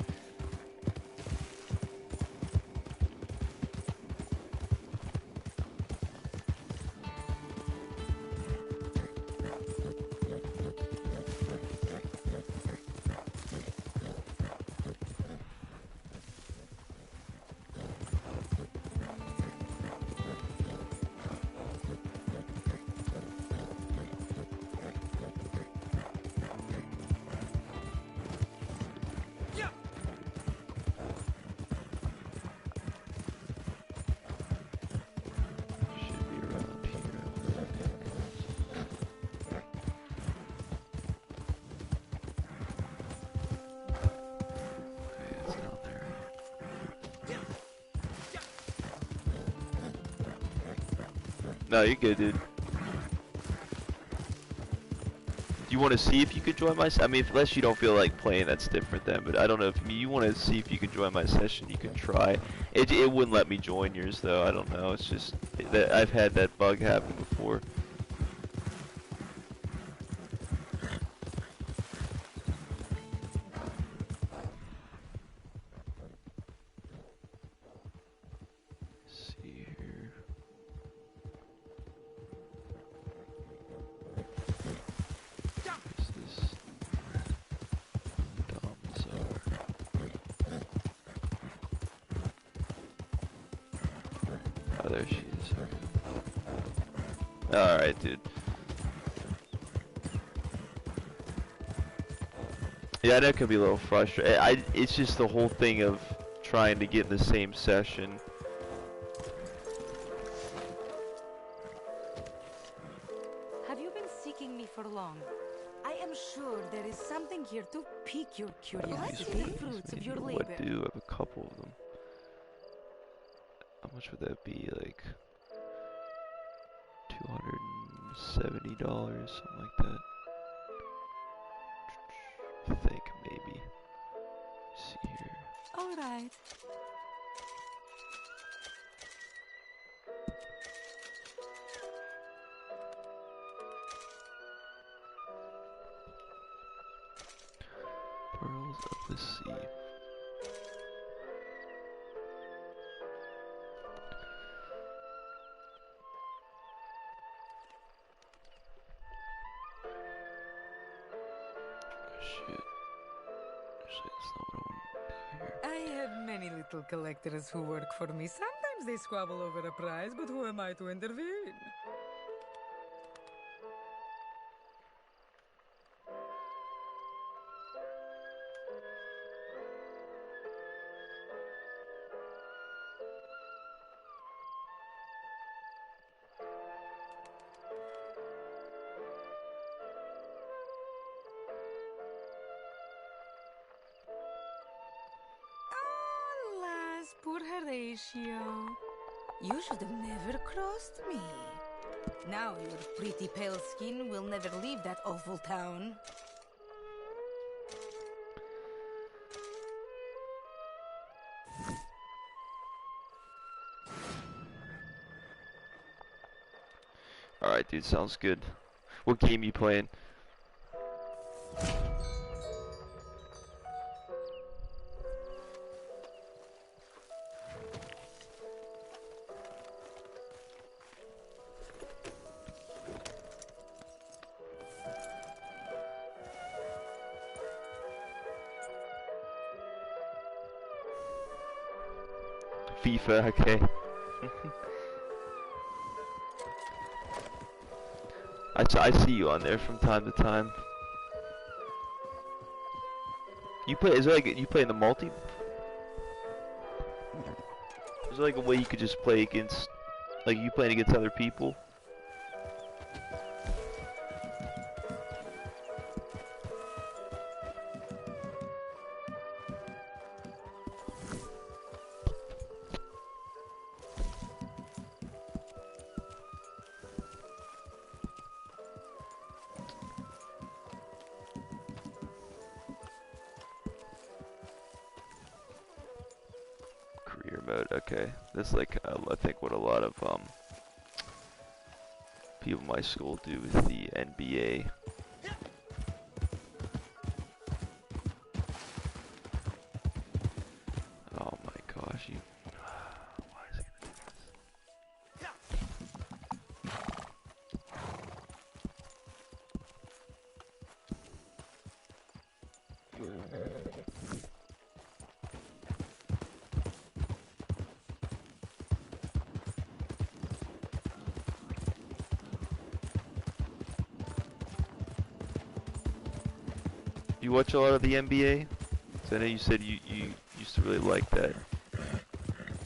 No, you're good, dude. Do you want to see if you could join my I mean, unless you don't feel like playing, that's different then. But I don't know if you want to see if you can join my session, you can try. It wouldn't let me join yours though. I don't know. It's just that I've had that bug happen before. there she is. Alright, dude. Yeah, that could be a little frustrating. It's just the whole thing of trying to get in the same session. Have you been seeking me for long? I am sure there is something here to pique your curiosity. The fruits of your labor. What do? I have a couple of them. How much would that be? Like $270, something like that. I think maybe. Let's see here. All right. Pearls of the Sea. Shit. Actually, that's not what I want to do here. I have many little collectors who work for me. Sometimes they squabble over a prize, but who am I to intervene? Alas, poor Horatio. You should have never crossed me. Now your pretty pale skin will never leave that awful town. Alright, dude, sounds good. What game you playing? FIFA, okay. I see you on there from time to time. You play? Is there like you play in the multi? Is there like a way you could just play against, like you playing against other people? Career mode, okay. That's like I think what a lot of people in my school do with the NBA. Oh my gosh, you. Why is it gonna do this? You watch a lot of the NBA? So I know you said you used to really like that.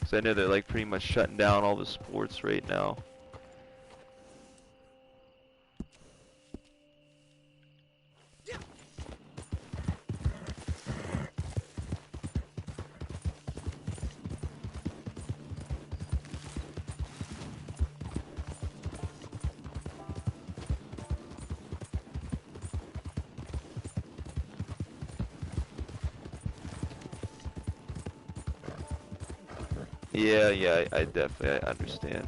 So I know they're like pretty much shutting down all the sports right now. Yeah, I definitely I understand.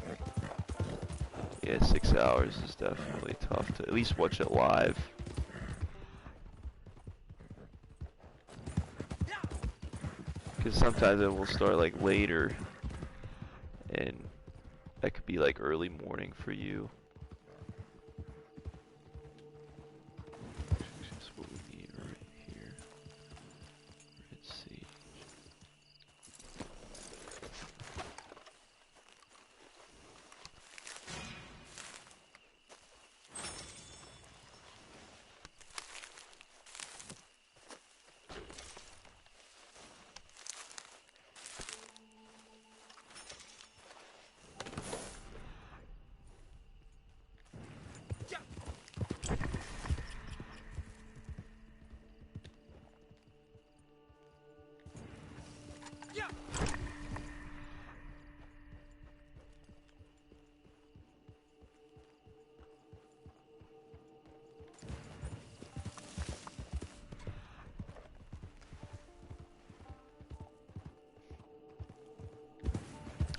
Yeah, 6 hours is definitely tough to at least watch it live. Because sometimes it will start like later, and that could be like early morning for you. That's what we need right here. Red Sage.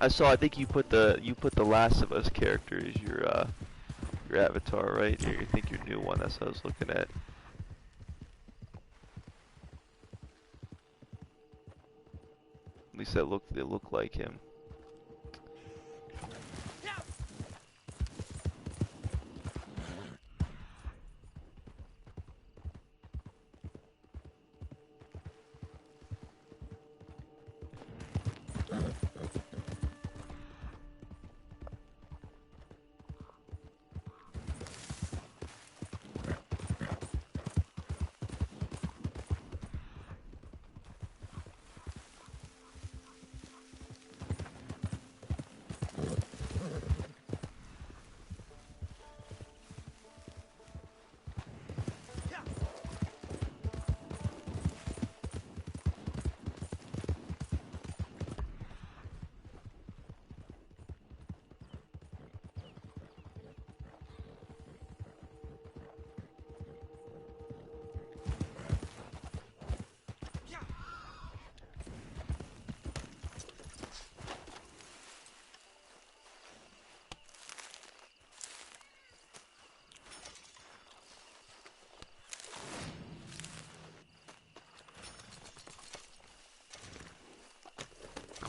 I saw. I think you put the Last of Us character as your avatar, right? Or you think your new one? That's what I was looking at. At least they look like him.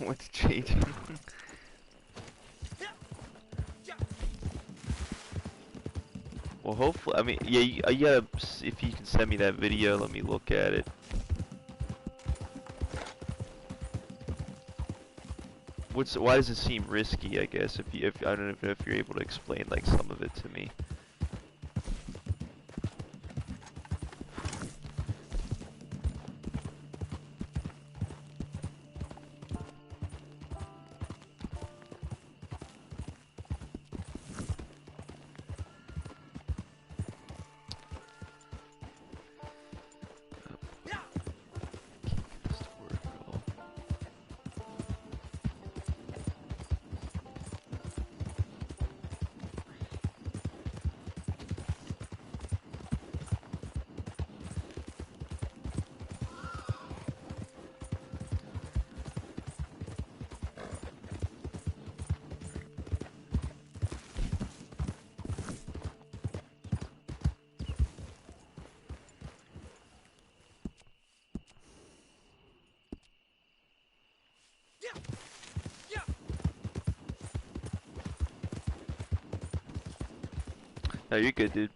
What's changing? Well, hopefully, I mean, yeah, you gotta, if you can send me that video, let me look at it. Why does it seem risky, I guess, if I don't know if you're able to explain, like, some of it to me. No, you're good, dude.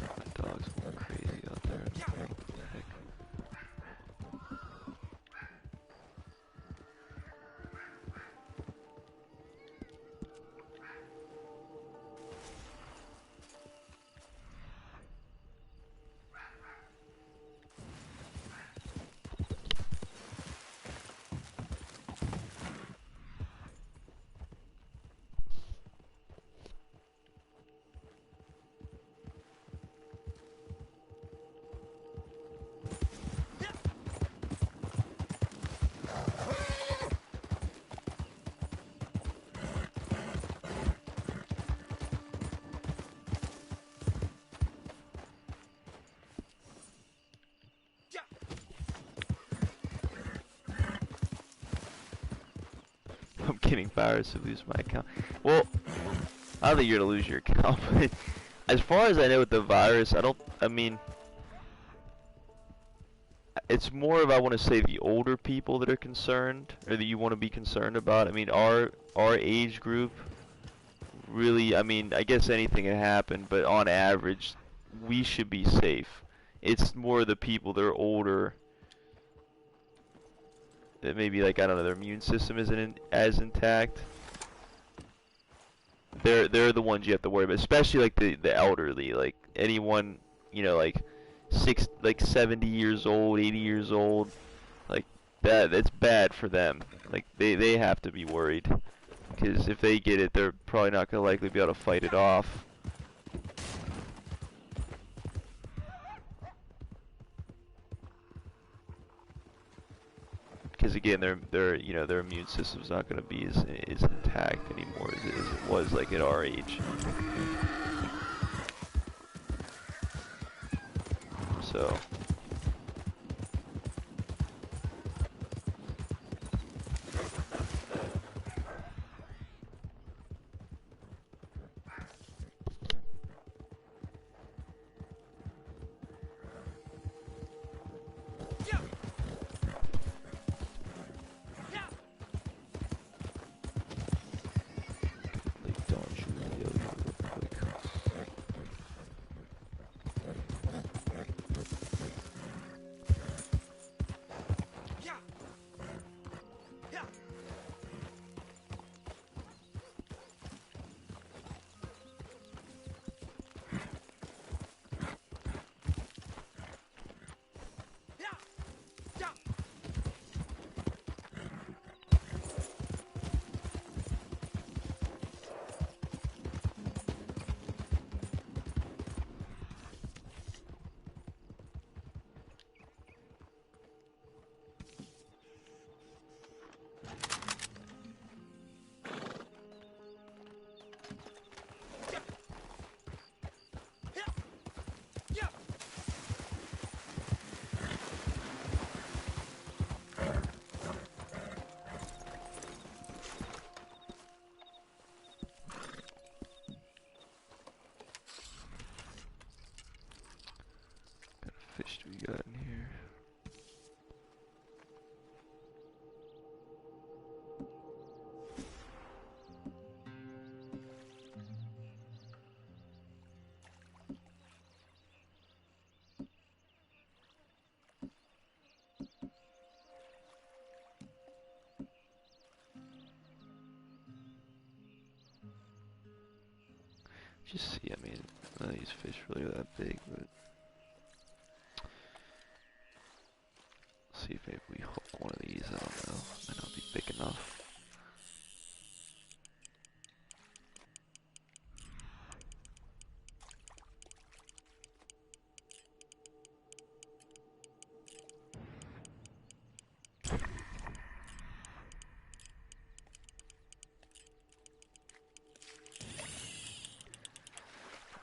My dog's going crazy out there. What the heck? I'm getting virus to lose my account. Well, I don't think you're gonna lose your account, but as far as I know with the virus, I mean, it's more of, I want to say, the older people that are concerned, or that you want to be concerned about. I mean, our age group, really, I mean, I guess anything can happen, but on average, we should be safe. It's more the people that are older, that maybe, like, I don't know, their immune system isn't as intact. They're the ones you have to worry about, especially like the elderly, like anyone, you know, like 70 years old, 80 years old, like that's bad for them. Like they have to be worried, because if they get it, they're probably not gonna likely be able to fight it off. because again, their immune system's not going to be as intact anymore as it was like at our age. So. Fish do we got in here? Just see, I mean, none of these fish really are that big, but see if maybe we hook one of these. I don't know. Might not be big enough.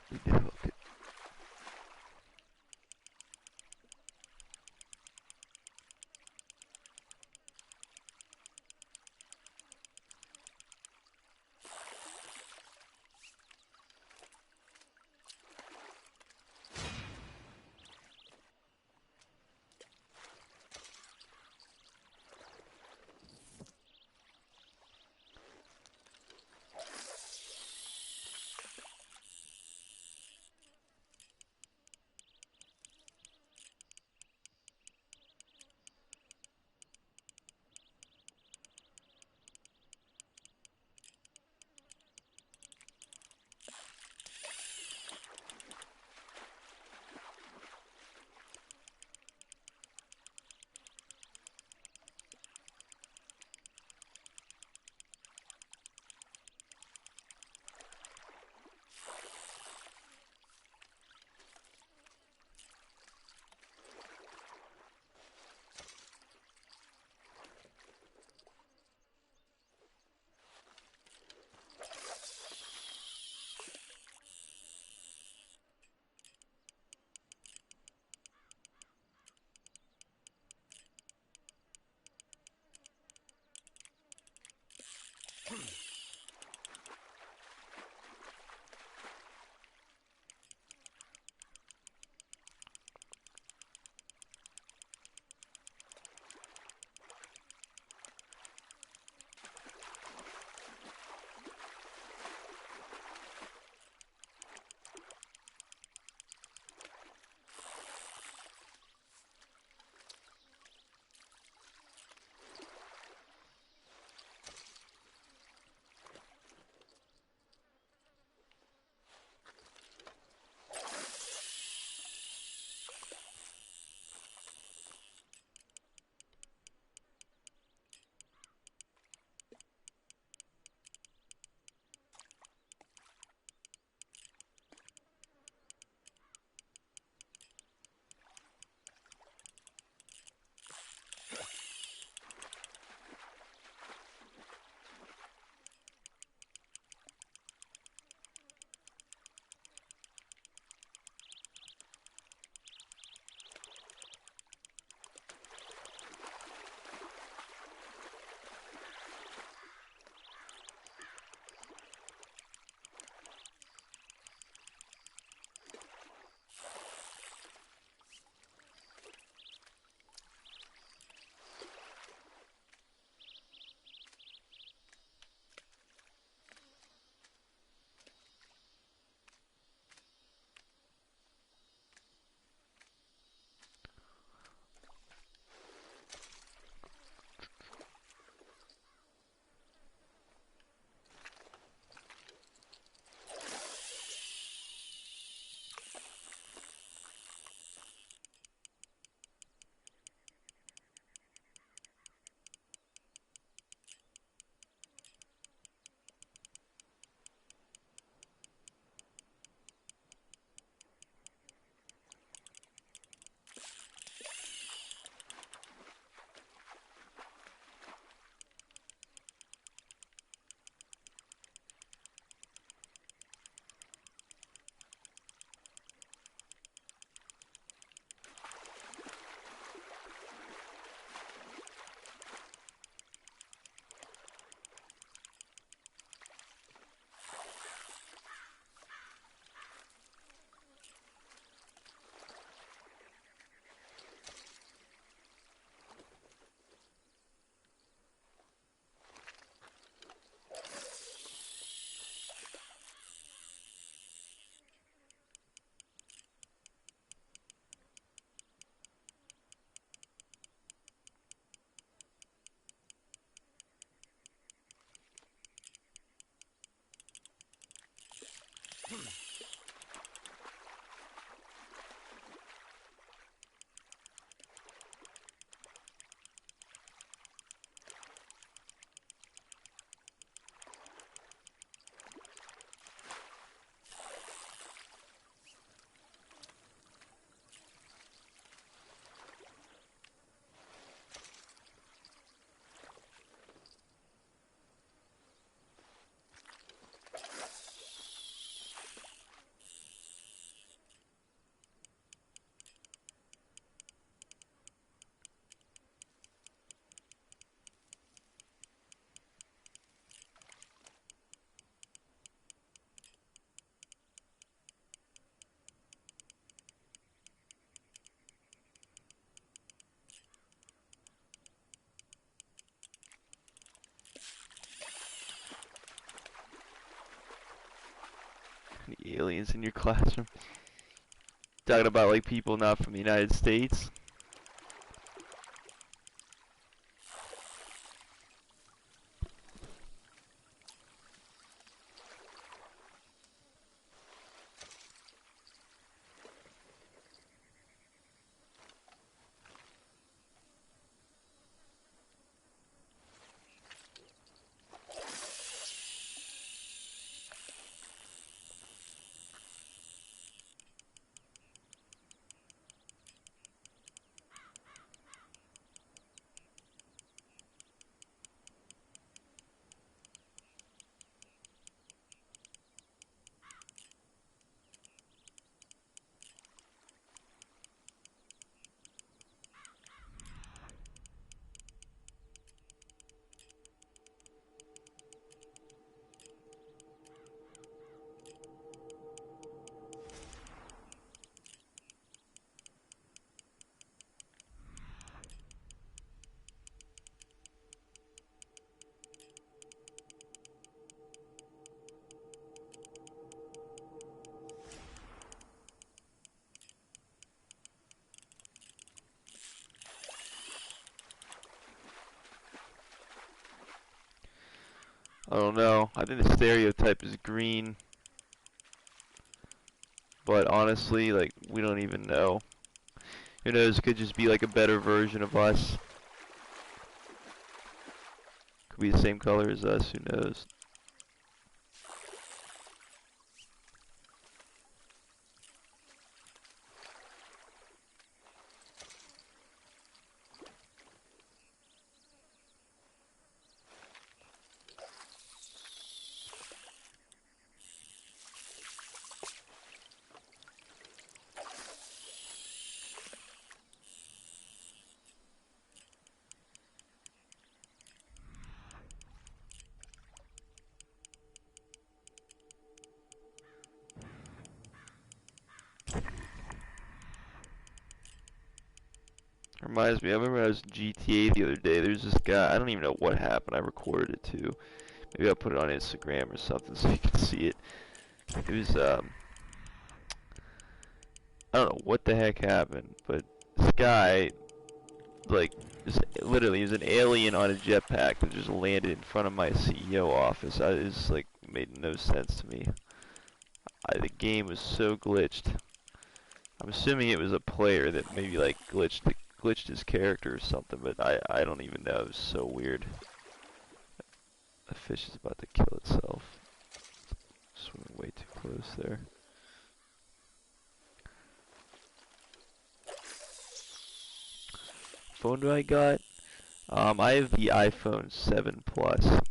We did hook it. Any aliens in your classroom? Talking about like people not from the United States. I don't know. I think the stereotype is green. But honestly, like, we don't even know. Who knows, it could just be like a better version of us. Could be the same color as us, who knows. Reminds me, I remember I was in GTA the other day. There's this guy, I don't even know what happened. I recorded it too. Maybe I'll put it on Instagram or something so you can see it. It was, I don't know what the heck happened, but this guy, like, literally, he was an alien on a jetpack that just landed in front of my CEO office. It just, like, made no sense to me. The game was so glitched. I'm assuming it was a player that maybe, like, glitched his character or something, but I don't even know. It was so weird. The fish is about to kill itself. Swimming way too close there. Phone do I got? I have the iPhone 7 Plus.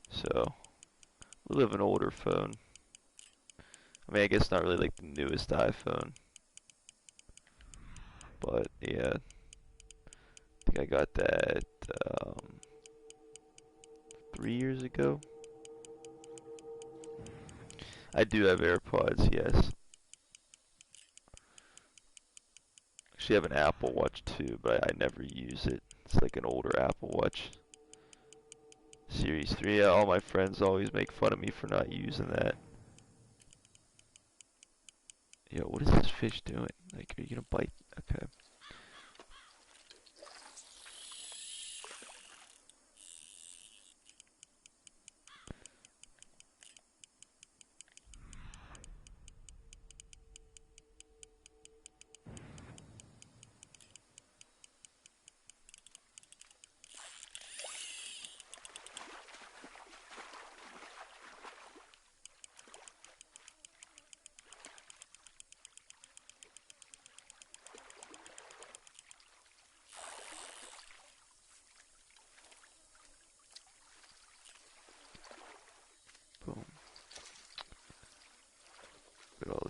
So, a little bit of an older phone. I mean, I guess not really like the newest iPhone. But, yeah. I think I got that, 3 years ago. I do have AirPods, yes. Actually have an Apple Watch too, but I never use it. It's like an older Apple Watch. Series 3, yeah, all my friends always make fun of me for not using that. Yo, what is this fish doing? Like, are you gonna bite? Okay.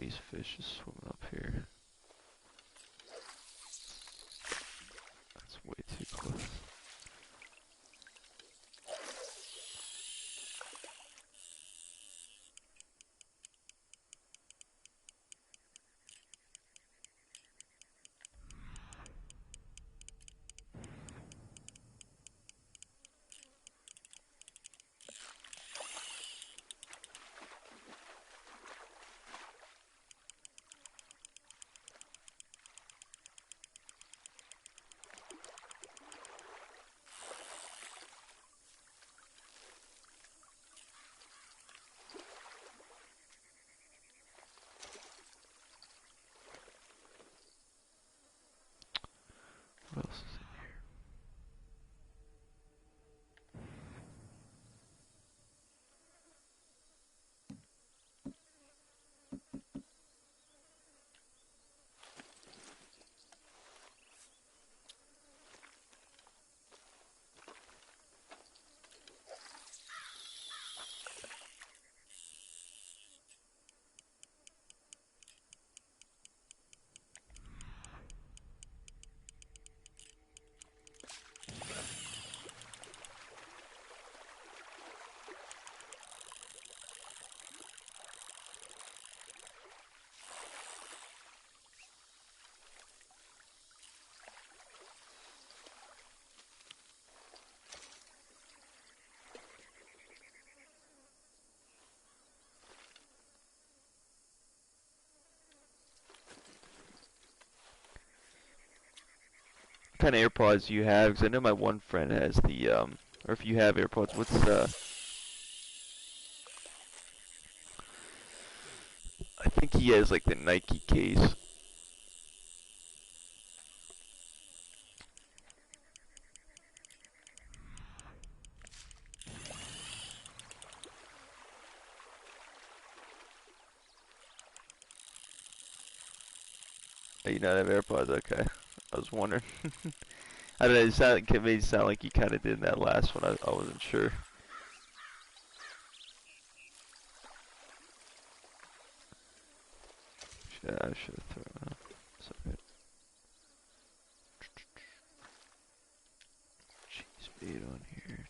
these fish just swimming up here. That's way too close. What else is in here? What kind of AirPods do you have? Because I know my one friend has the, or if you have AirPods, what's, I think he has like the Nike case. Oh, you not have AirPods? Okay. I was wondering. I don't know, it made it sound like you kind of did in that last one. I wasn't sure. Yeah, I should have thrown it out. It's okay. Cheese bait on here.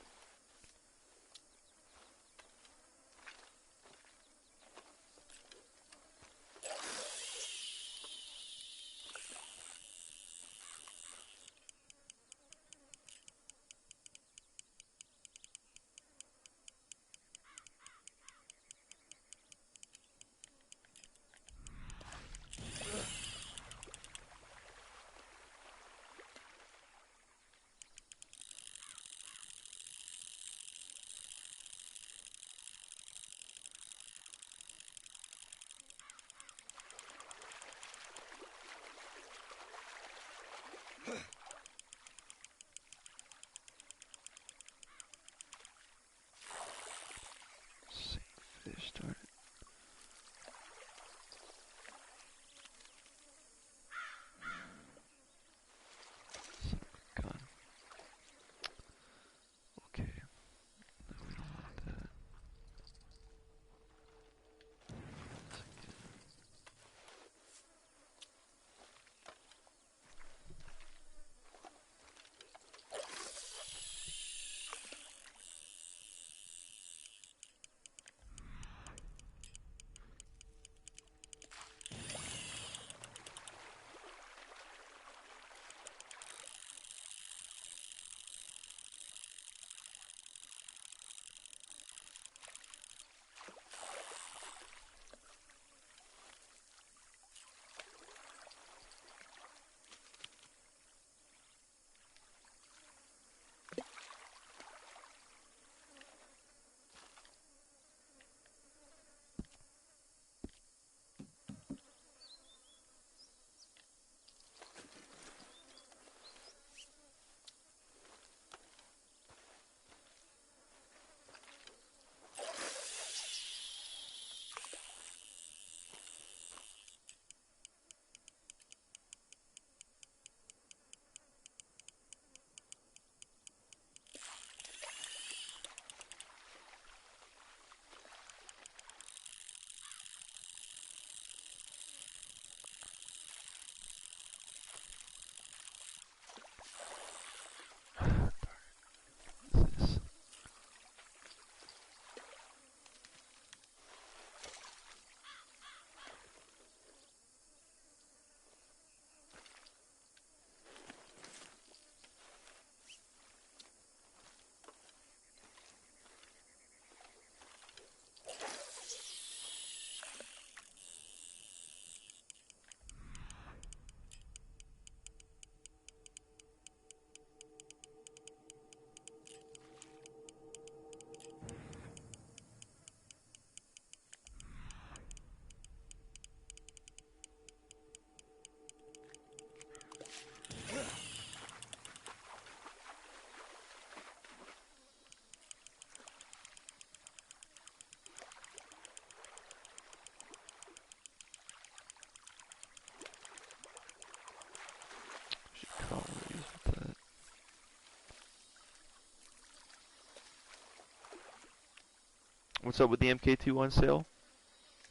What's up with the MK2 on sale?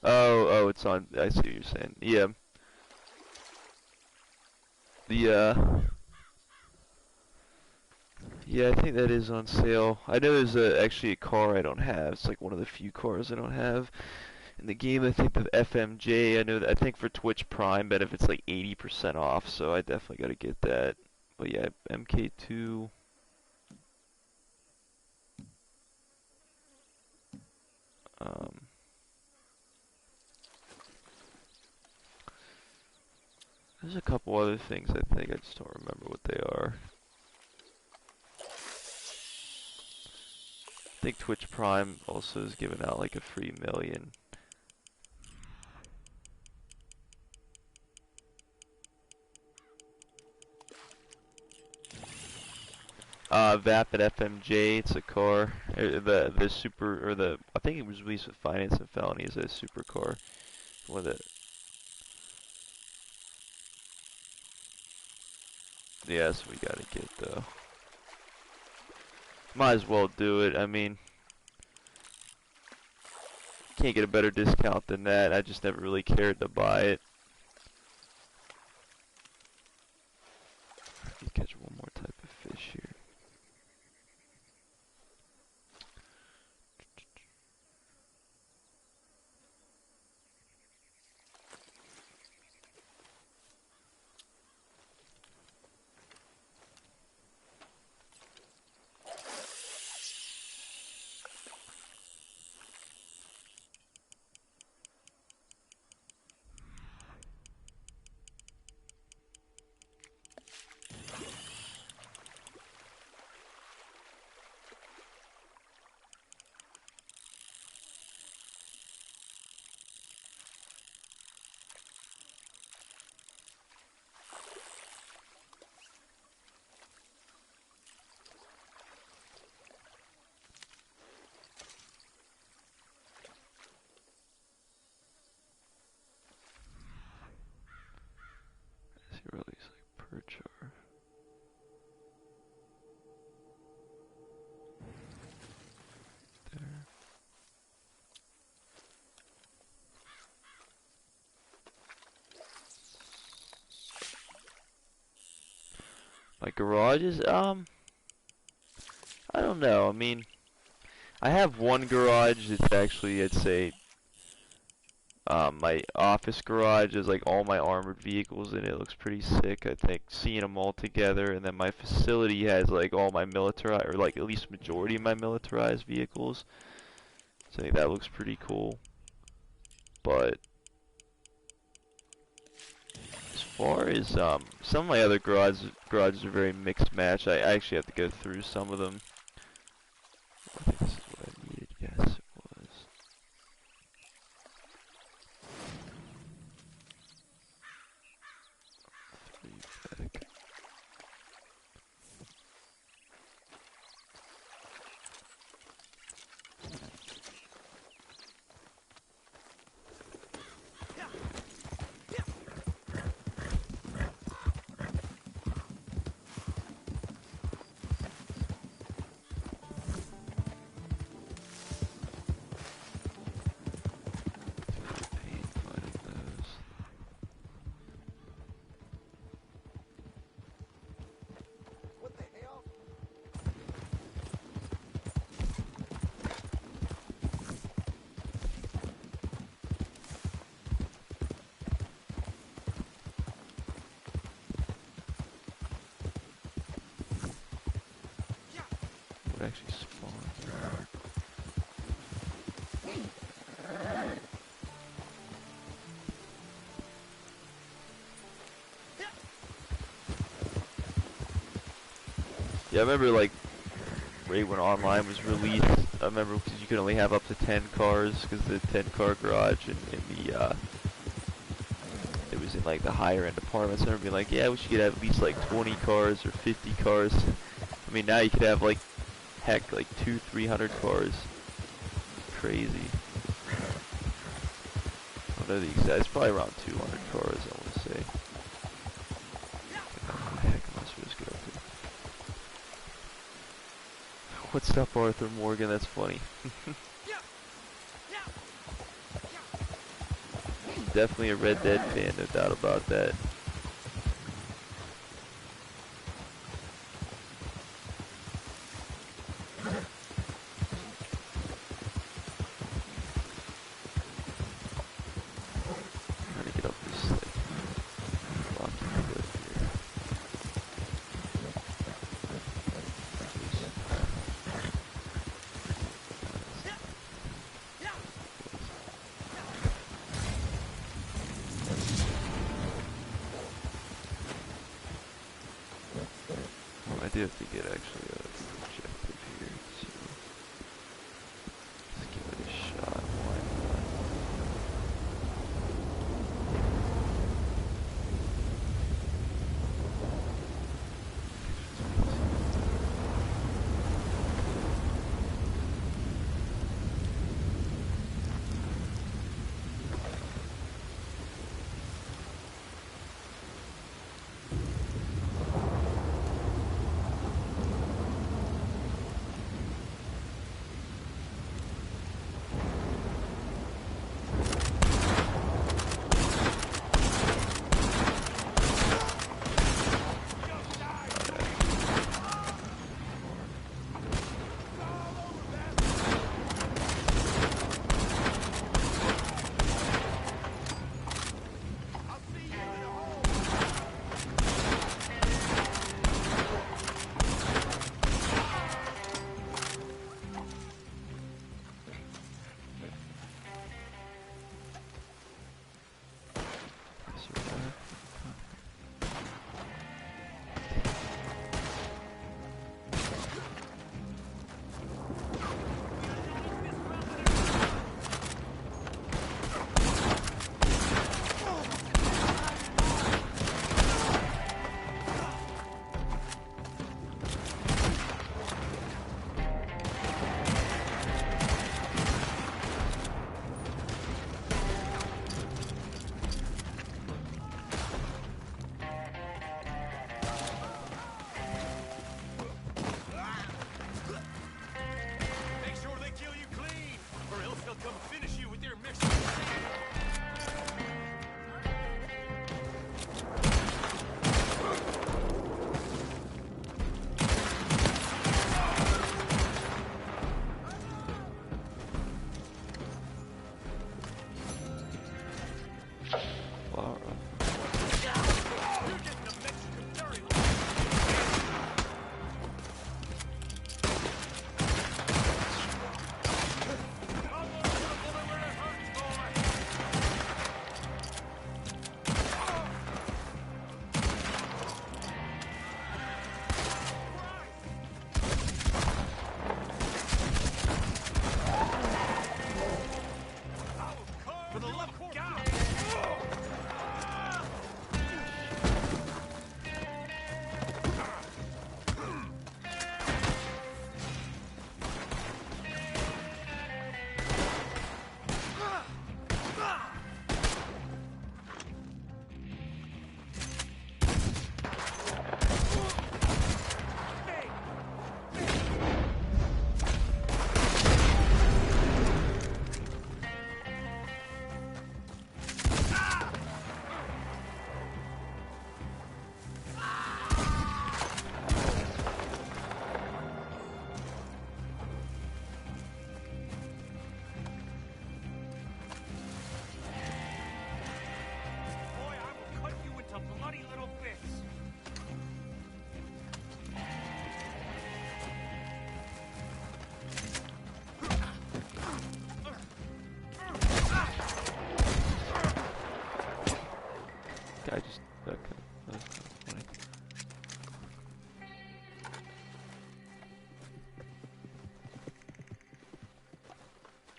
Oh, it's on. I see what you're saying. Yeah. Yeah, I think that is on sale. I know there's actually a car I don't have. It's like one of the few cars I don't have in the game. I think the FMJ. I know that. I think for Twitch Prime benefits like 80% off, so I definitely got to get that. But yeah, MK2. There's a couple other things I think. I just don't remember what they are. I think Twitch Prime also is giving out like a free million. Vapid FMJ, it's a car. The super, or the, I think it was released with Finance and Felonies as a supercar. With it. Yeah, that's what we gotta get though. Might as well do it. I mean, can't get a better discount than that. I just never really cared to buy it. Let me catch one more type of fish here. Release like perch or there. My garages, I don't know. I mean, I have one garage that's actually, I'd say, my office garage is like all my armored vehicles in it. It looks pretty sick, I think, seeing them all together. And then my facility has like all my militarized, or like at least majority of my militarized vehicles. So I think that looks pretty cool. But as far as some of my other garages are very mixed match. I actually have to go through some of them. I think this is what I needed. Yes, it was. Back. Pain finding those. What the hell? What actually spawned? Yeah, I remember like right when online was released. I remember because you could only have up to 10 cars because the 10-car garage in the it was in like the higher end apartments. I remember being like, yeah, we should have at least like 20 cars or 50 cars. I mean, now you could have like heck like 200-300 cars. Crazy. I don't know the exact. It's probably around 200 cars. I want to say. Heck, am I supposed to get up here? What's up, Arthur Morgan? That's funny. definitely a Red Dead fan, no doubt about that. Trying to get up this like rocky cliff here. I do have to get actually a objective here, so let's give it a shot. Why not?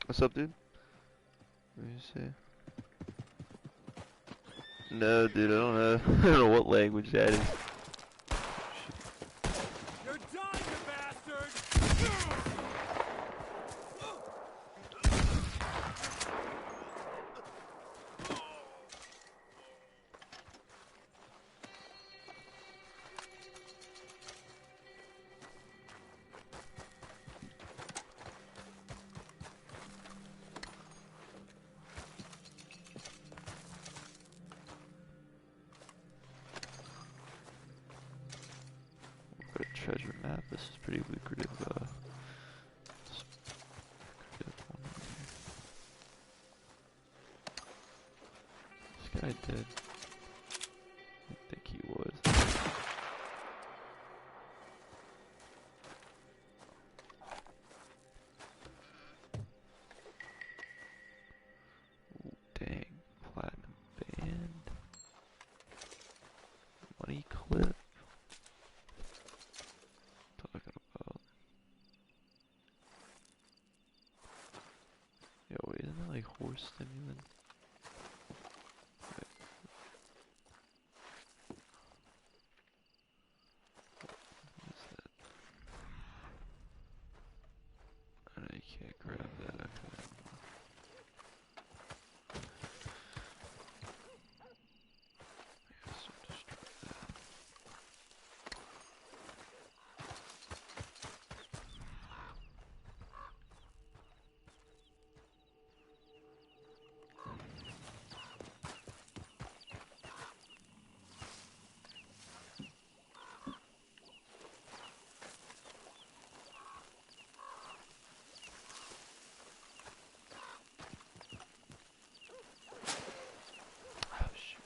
What's up, dude? What do you say? No, dude, I don't know. I don't know what language that is. You're done, you bastard! treasure map. This is pretty lucrative. Lucrative one here. This guy dead. I think he was. Ooh, dang. Platinum band. Money clip. Talking about. Yo, wait, isn't that like horse stimulant? What is that? I know you can't grab that. Okay. I guess I'll destroy that. Oh shoot.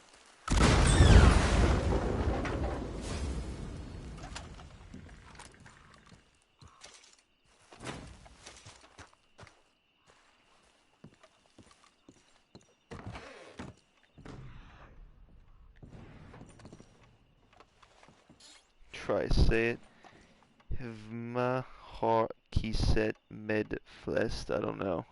Try say it. Hevma har kiset med flest. I don't know.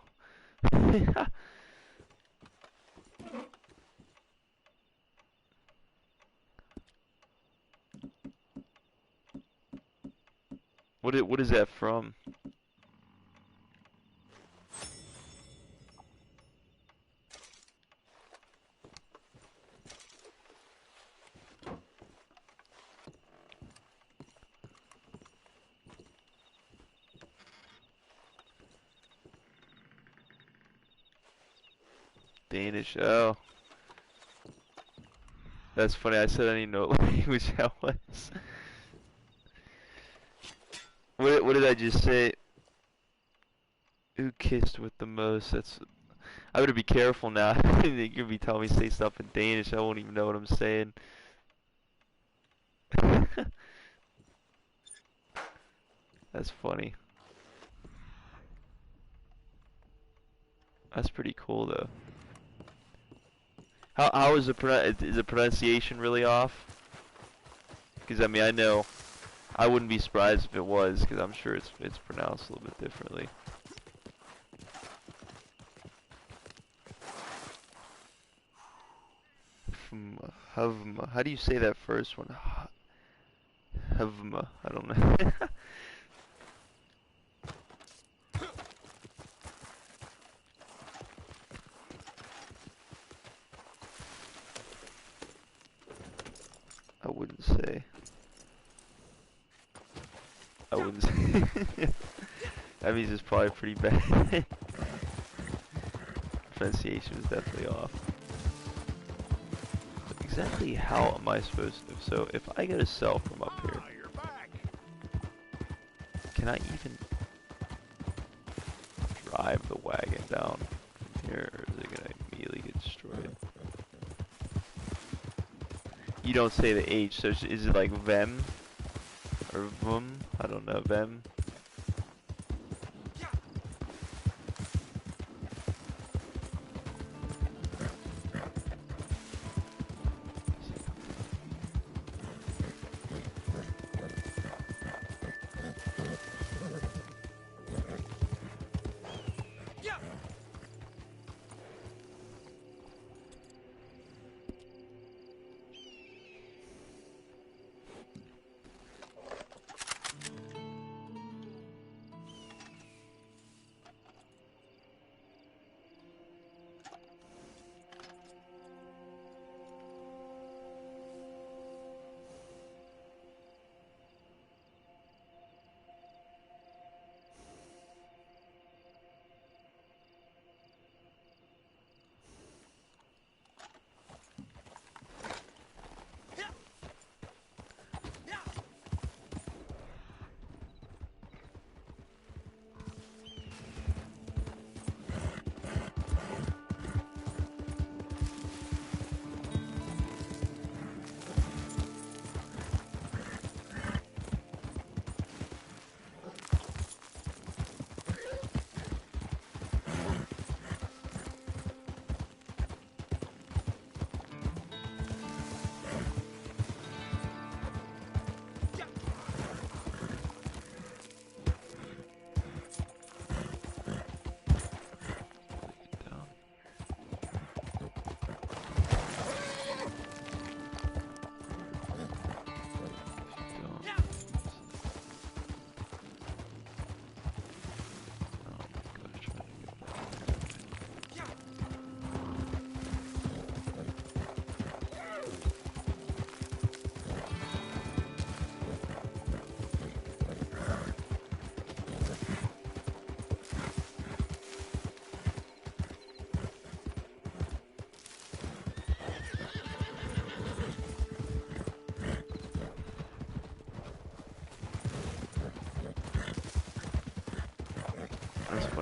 What is that from? Danish. Oh, that's funny. I said I didn't know what language that was. What did I just say? Who kissed with the most? That's. I better be careful now. You're gonna be telling me to say stuff in Danish. I won't even know what I'm saying. That's funny. That's pretty cool though. How is the pronunciation really off? Because I mean I know I wouldn't be surprised if it was, because I'm sure it's pronounced a little bit differently. Havma. How do you say that first one? Havma. I don't know. I wouldn't say. I wouldn't say. That means it's probably pretty bad. Pronunciation is definitely off. So exactly how am I supposed to? So if I go to sell from up here, can I even drive the wagon down from here, or is it gonna immediately get destroyed? You don't say the H, so is it like Vem? Or Vum? I don't know, Vem?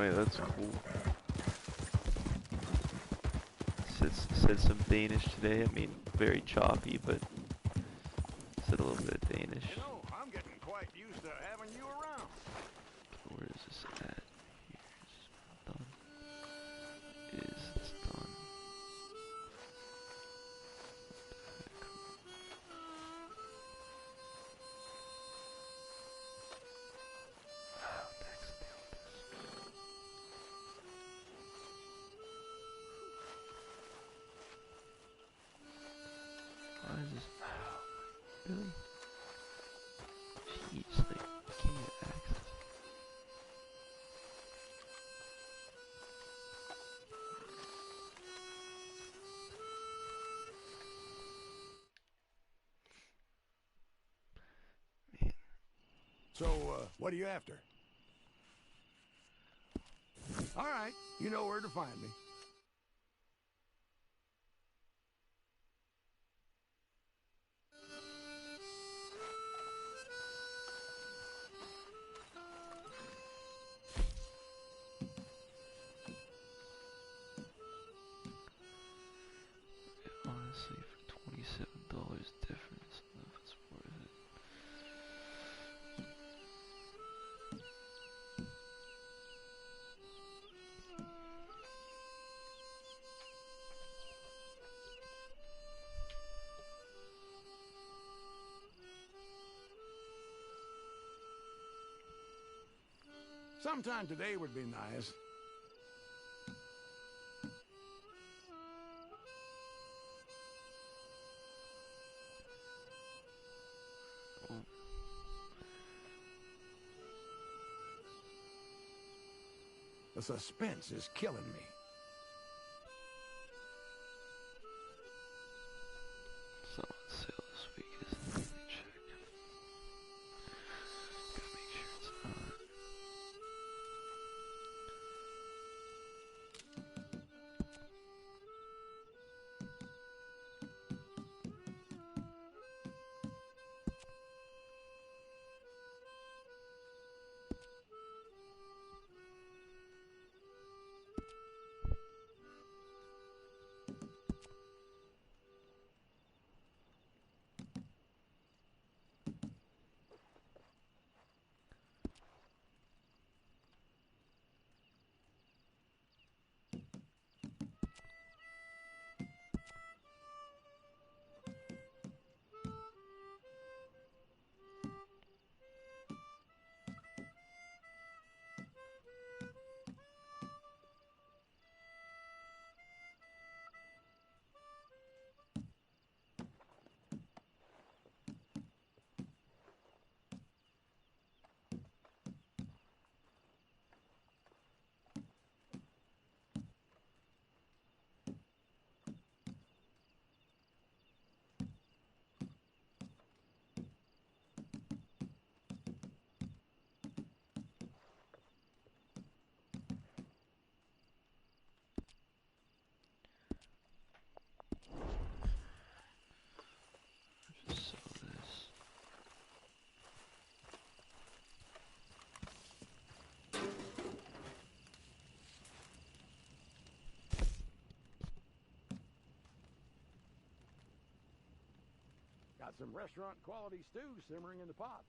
Oh yeah, that's cool. Said some Danish today. I mean, very choppy, but said a little bit of Danish. You know, I'm getting quite used to having you around. Where is this at? Here's done. It's done. Next deal this. Why is this? Really? Jeez, like, I can't get access. Man, So, what are you after? All right, you know where to find me. honestly, for $27 difference, I don't know if it's worth it. Sometime today would be nice. Oh, The suspense is killing me. it's not on sale this week, is it? Let me check. Gotta make sure it's not. Just sell this. Got some restaurant quality stew simmering in the pot.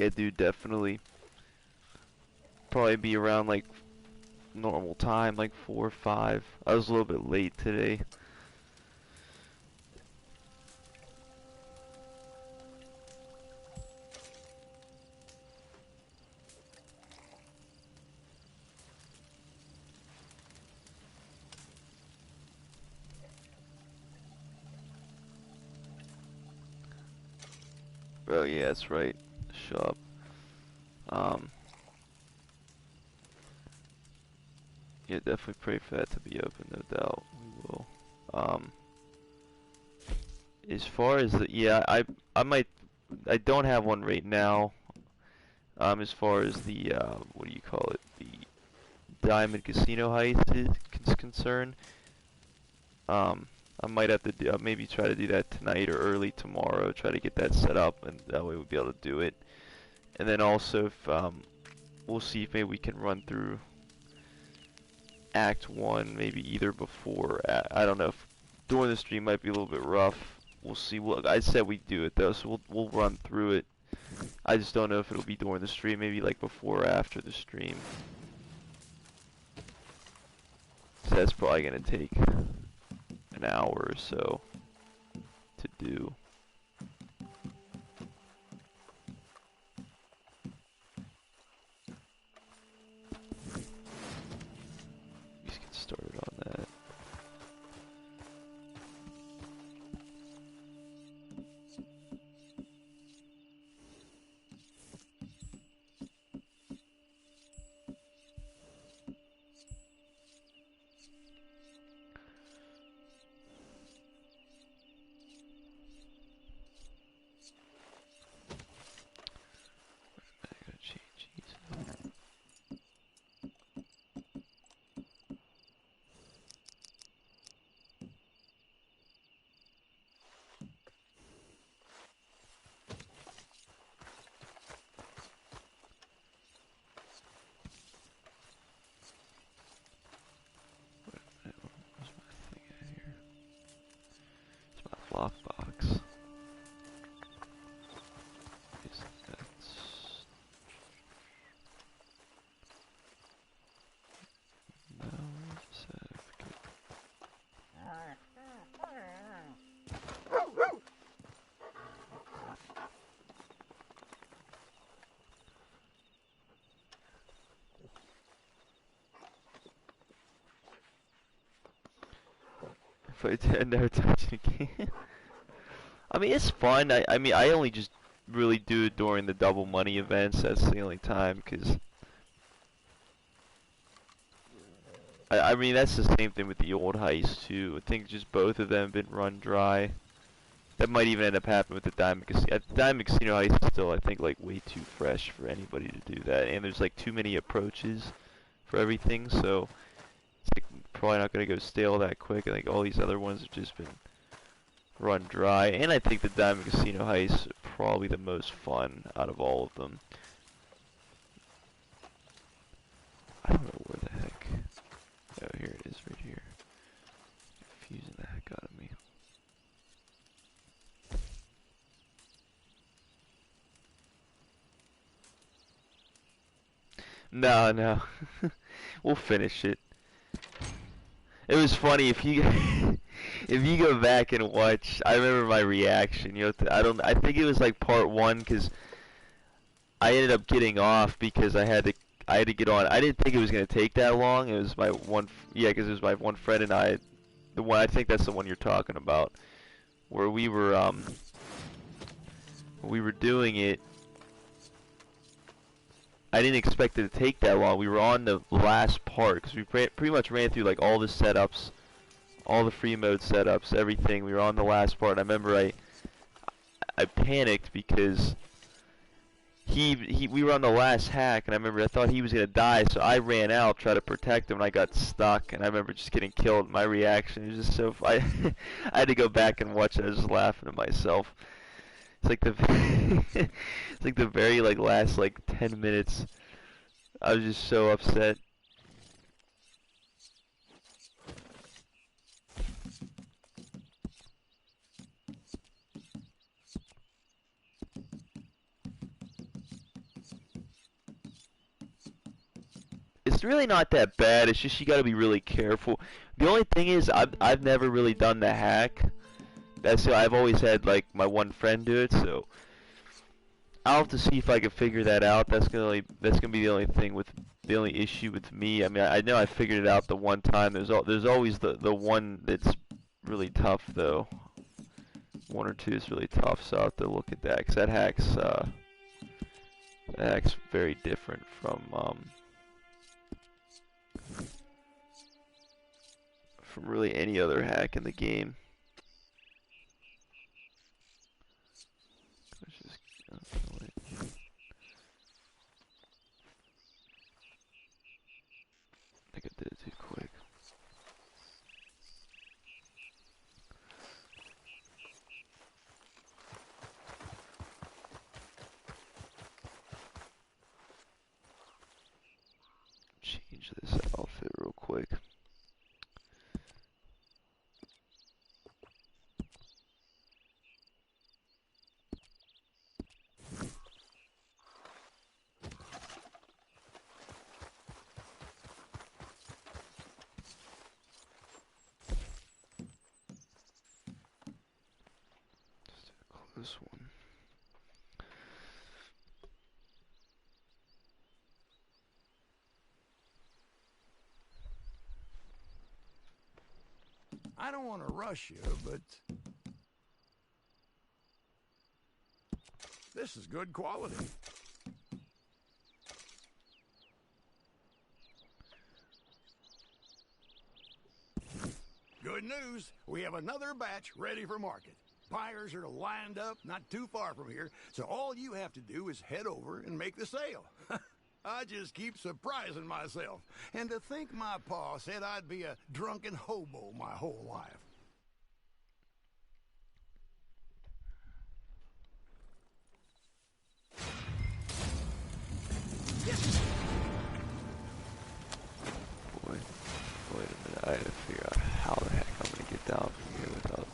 Yeah, dude, definitely. Probably be around like normal time, like 4 or 5. I was a little bit late today. Oh yeah, that's right. Shop. Um. Yeah, definitely pray for that to be open, no doubt. We will. As far as the, yeah, I don't have one right now. As far as the, what do you call it? The Diamond Casino heist is concerned. I might have to do, maybe try to do that tonight or early tomorrow. Try to get that set up, and that way we'll be able to do it. And then also, if we'll see if maybe we can run through Act 1, maybe either before. I don't know. If during the stream might be a little bit rough. We'll see. I said we'd do it though, so we'll run through it. I just don't know if it'll be during the stream. Maybe like before or after the stream. So that's probably gonna take an hour or so to do. Let's get started on that. I gotta change these. Wait a minute, where's my thing at here? It's my lockbox. Is that no certificate? If I did, never touch it again. I mean, it's fun. I mean, I only just really do it during the double money events. That's the only time, because I mean, that's the same thing with the old heist too. I think just both of them have been run dry. That might even end up happening with the Diamond Casino. Diamond Casino heist is still, I think, like way too fresh for anybody to do that, and there's like too many approaches for everything, so it's like probably not gonna go stale that quick. I think all these other ones have just been run dry, and I think the Diamond Casino heist is probably the most fun out of all of them. I don't know where the heck. Oh, here it is, right here. Confusing the heck out of me. No, no. We'll finish it. It was funny if you if you go back and watch. I remember my reaction. You know, I think it was like part 1 because I ended up getting off because I had to get on. I didn't think it was gonna take that long. It was my one. Yeah, because it was my one friend and I. The one, I think that's the one you're talking about, where we were doing it. I didn't expect it to take that long. We were on the last part because we pretty much ran through like all the setups, all the free mode setups, everything. We were on the last part. And I remember I panicked because we were on the last hack, and I remember I thought he was gonna die, so I ran out, tried to protect him, and I got stuck. And I remember just getting killed. My reaction was just so I had to go back and watch it. I was just laughing to myself. It's like the it's like the very like last like 10 minutes. I was just so upset. really not that bad. It's just you got to be really careful. The only thing is I've never really done the hack. I've always had like my one friend do it, so I'll have to see if I can figure that out. That's gonna be the only thing with the only issue with me. I mean, I know I figured it out the one time. There's always the one that's really tough though. One or two is really tough, so I'll have to look at that, because that hack's very different from really any other hack in the game. Let's just, wait. I think I did it too quick. Change this outfit real quick. Just do a close one. I don't want to rush you, but this is good quality. Good news, we have another batch ready for market. Buyers are lined up not too far from here, so all you have to do is head over and make the sale. I just keep surprising myself. And to think my pa said I'd be a drunken hobo my whole life. Boy, wait a minute. I gotta figure out how the heck I'm gonna get down from here without.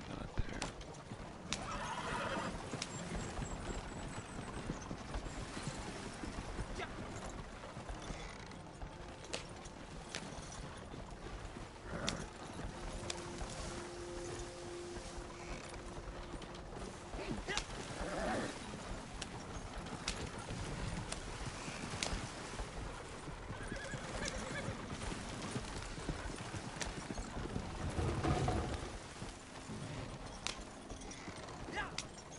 Not there.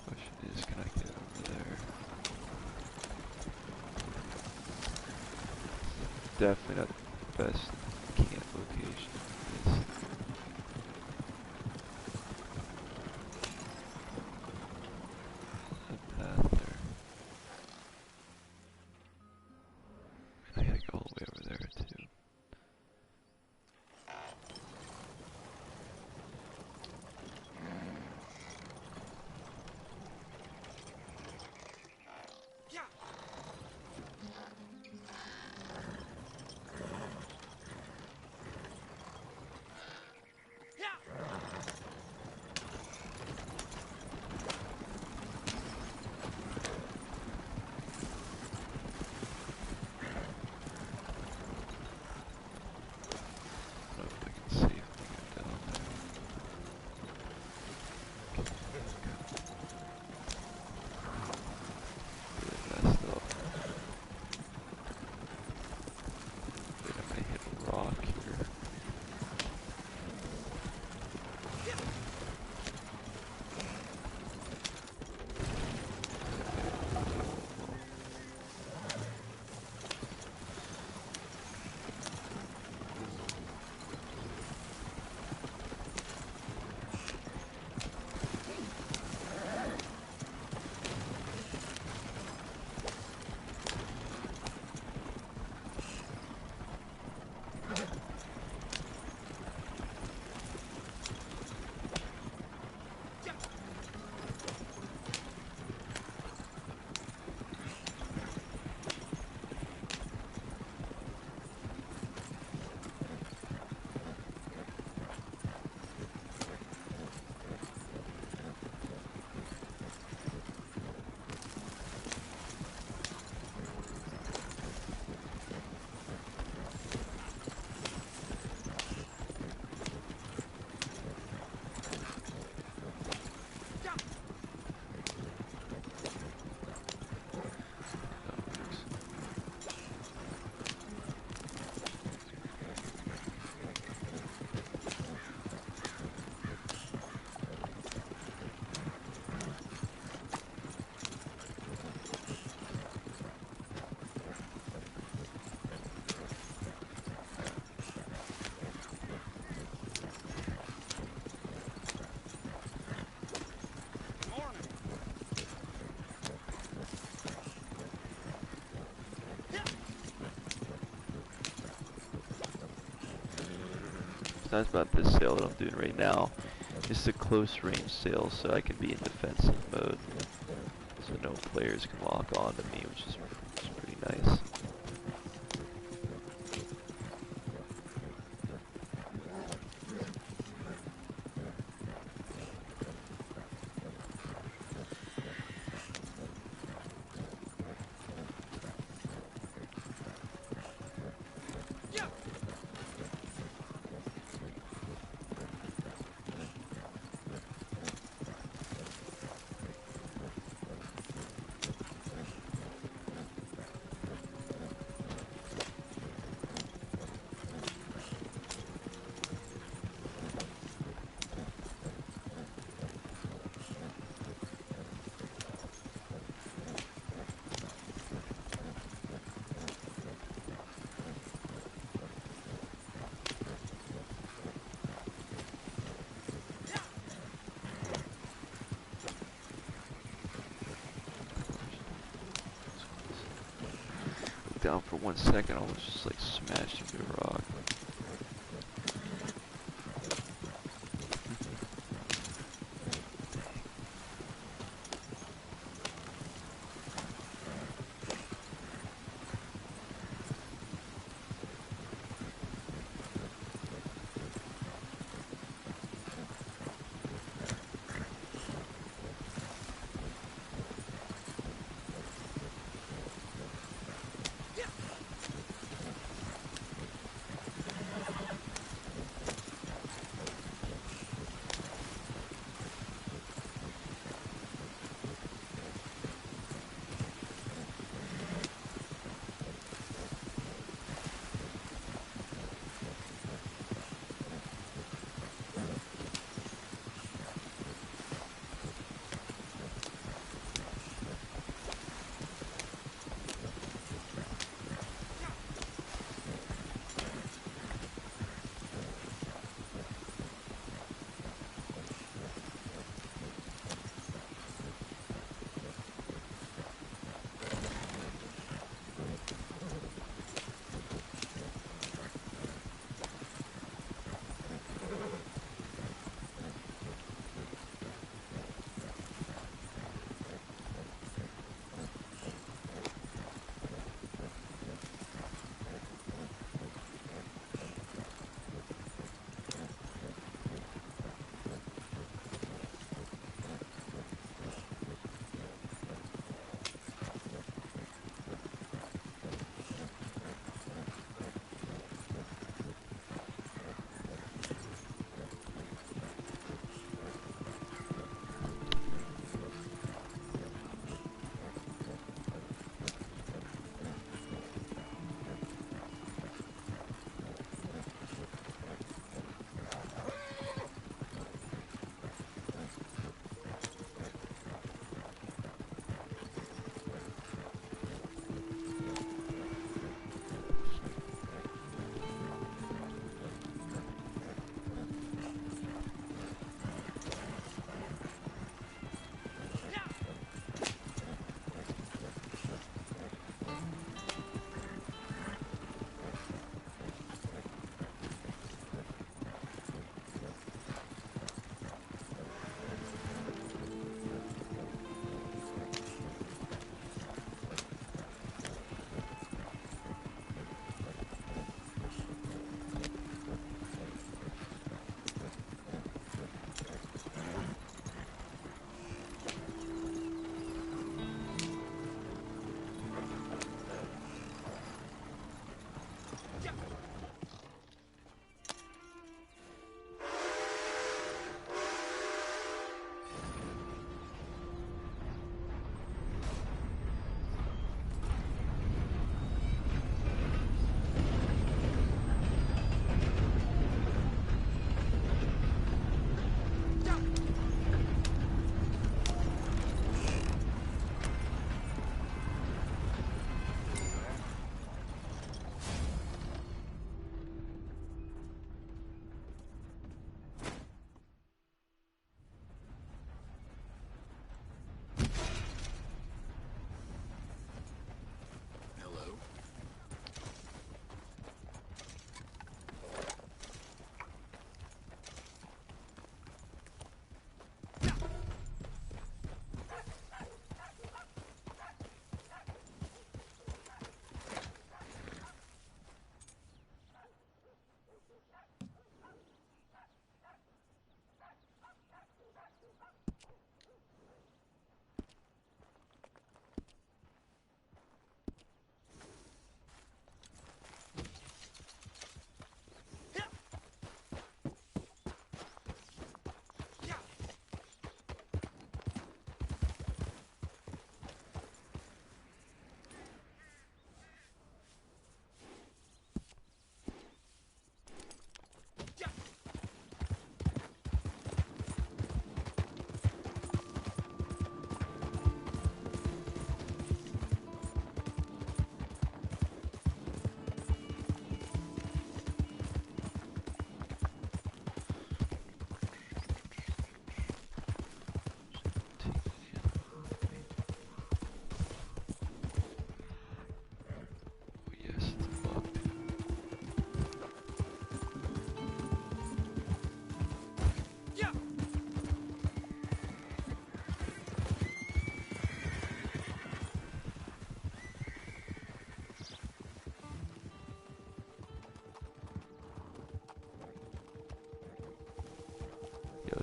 Question is, can I get over there? Definitely not the best camp location for this. A path there. I gotta go all the way over there too. It's nice about this sail that I'm doing right now. It's a close range sail, so I can be in defensive mode. So no players can lock onto me, which is pretty nice. Down for 1 second, almost just like smashed into a rock.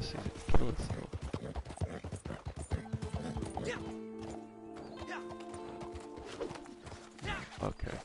see it kill itself. Okay.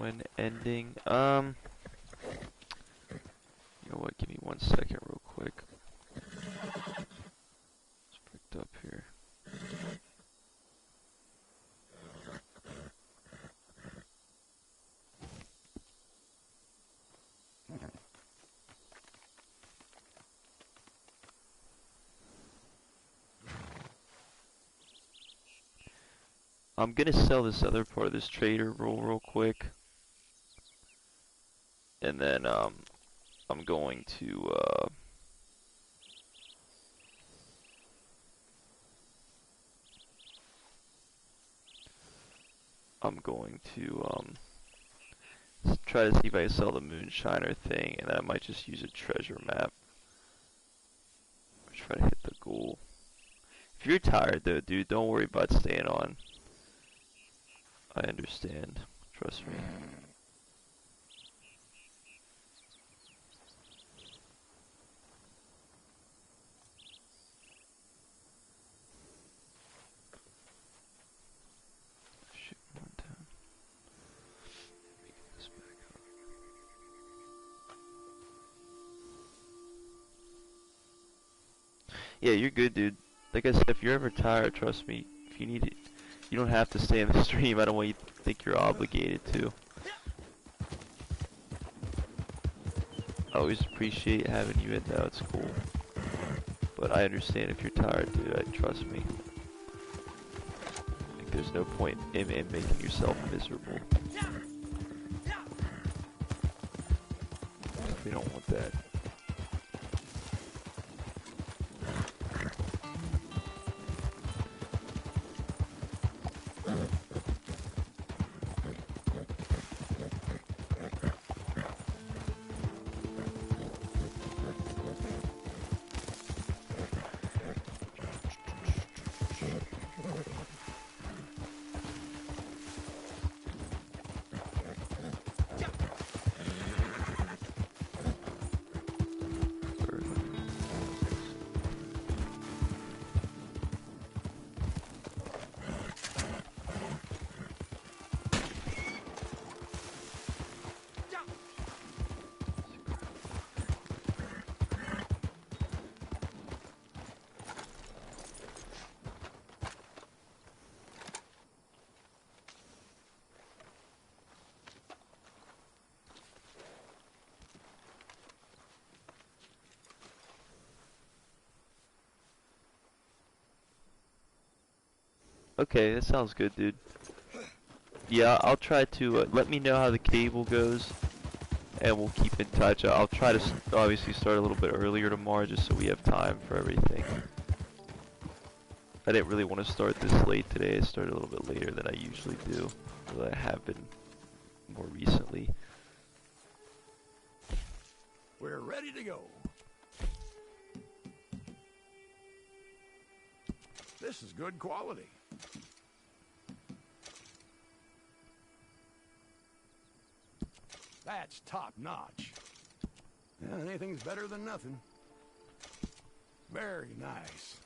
when ending. You know what? Give me 1 second, real quick. It's picked up here. I'm gonna sell this other part of this trader role real quick, and then I'm going to try to see if I can sell the Moonshiner thing, and then I might just use a treasure map. Try to hit the goal. If you're tired though, dude, don't worry about staying on. I understand. Trust me. Shit, one down. Let me get this back up. Yeah, you're good, dude. Like I said, if you're ever tired, trust me. If you need it, you don't have to stay in the stream. I don't want you to think you're obligated to. I always appreciate having you in though, it's cool. But I understand if you're tired, dude, trust me. Like, there's no point in making yourself miserable. We don't want that. Okay, that sounds good, dude. Yeah, I'll try to, let me know how the cable goes, and we'll keep in touch. I'll try to obviously start a little bit earlier tomorrow, just so we have time for everything. I didn't really want to start this late today. I started a little bit later than I usually do, but I have been more recently. We're ready to go. This is good quality. That's top notch. Yeah, anything's better than nothing. Very nice.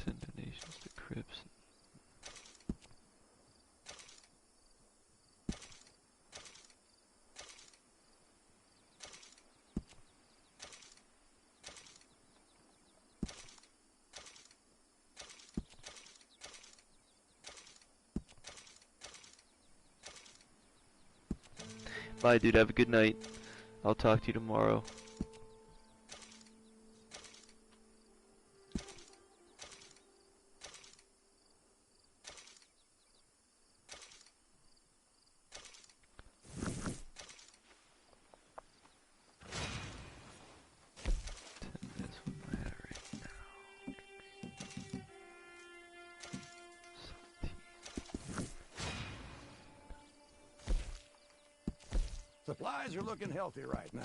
Send donations to Crips. Bye, dude. Have a good night. I'll talk to you tomorrow. Supplies are looking healthy right now.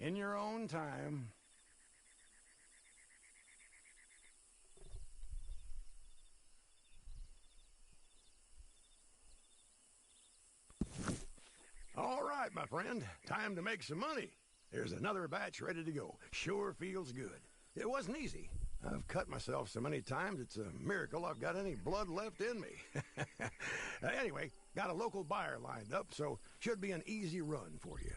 In your own time. All right, my friend. Time to make some money. There's another batch ready to go. Sure feels good. It wasn't easy. I've cut myself so many times, it's a miracle I've got any blood left in me. Anyway, got a local buyer lined up, so should be an easy run for you.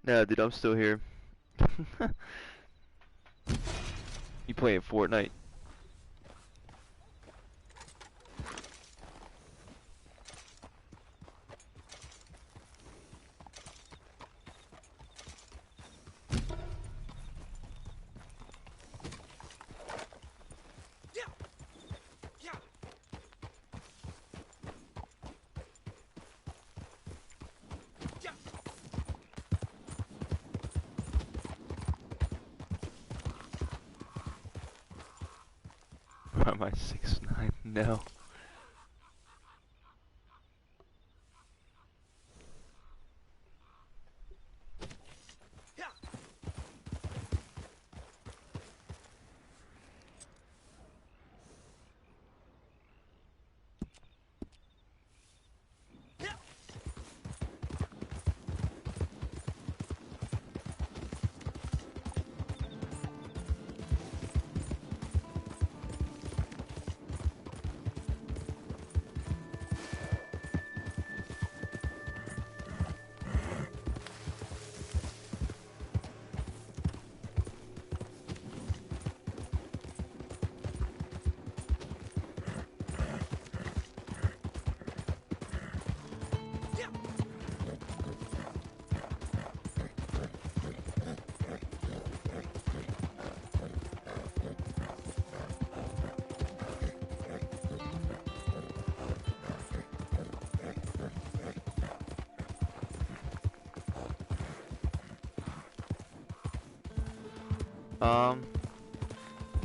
No, dude, I'm still here. You playing Fortnite? Why am I 6'9"? No.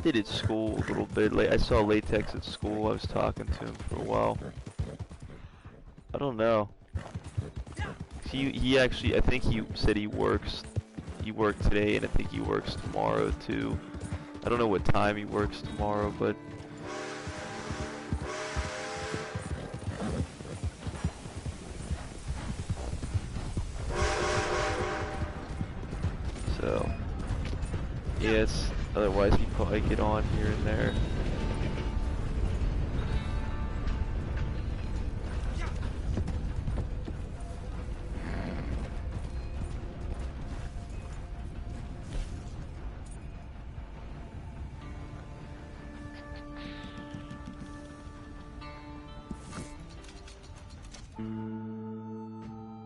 Did at school a little bit. I saw Latex at school. I was talking to him for a while. I don't know. He actually, I think he said he works. He worked today, and I think he works tomorrow too. I don't know what time he works tomorrow, but. So, yes. Otherwise, he'd probably get on here and there.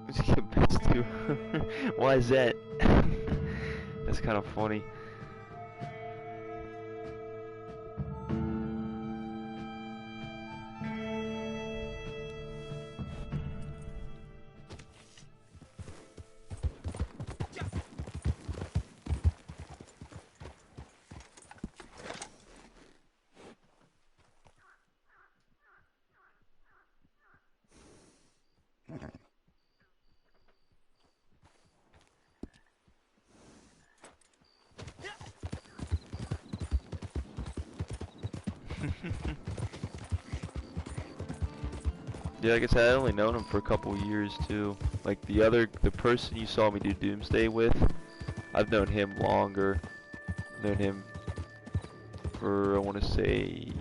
Let's get best to. Why is that? That's kind of funny. Yeah, like I said, I only known him for a couple years too. Like the person you saw me do Doomsday with, I've known him longer. Known him for, I want to say,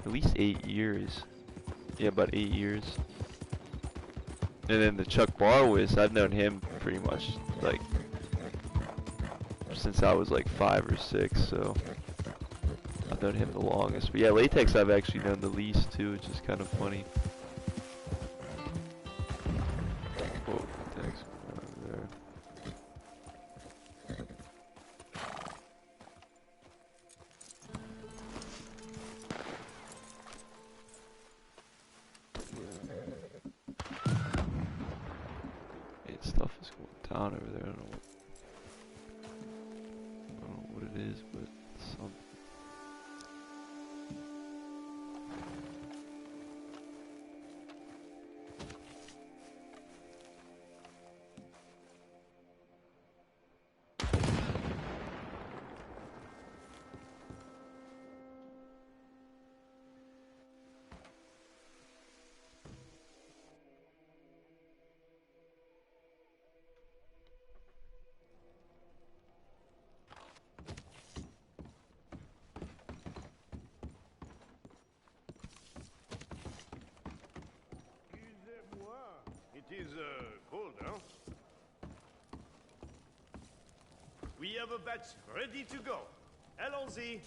at least 8 years. Yeah, about 8 years. And then the Chuck Barwis, I've known him pretty much like since I was like 5 or 6, so I've known him the longest. But yeah, Latex I've actually known the least too, which is kind of funny. Whoa, thanks. Over there. Yeah, stuff is going down over there. I don't know what it is, but something. 'Tis cold, huh? We have a batch ready to go. Allons-y.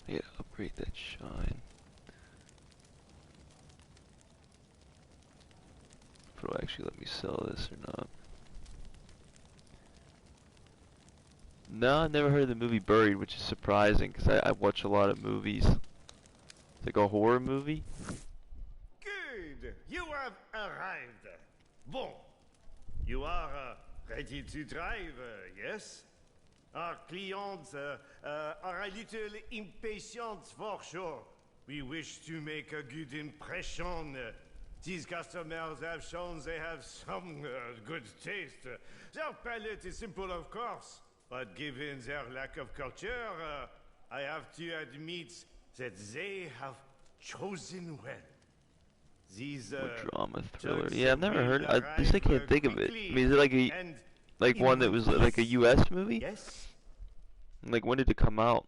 Yeah, upgrade that shine. If it'll actually let me sell this or not. No, I've never heard of the movie Buried, which is surprising because I watch a lot of movies. It's like a horror movie. Good. You have arrived. Bon. You are ready to drive, yes? Our clients are a little impatient for sure. We wish to make a good impression. These customers have shown they have some good taste. Their palate is simple, of course, but given their lack of culture, I have to admit that they have chosen well. These Drama thriller. jugs Yeah, I've never will heard. I just arrive, can't think of it. I quickly mean, is it and like one that was like a U.S. movie? Yes. Like when did it come out?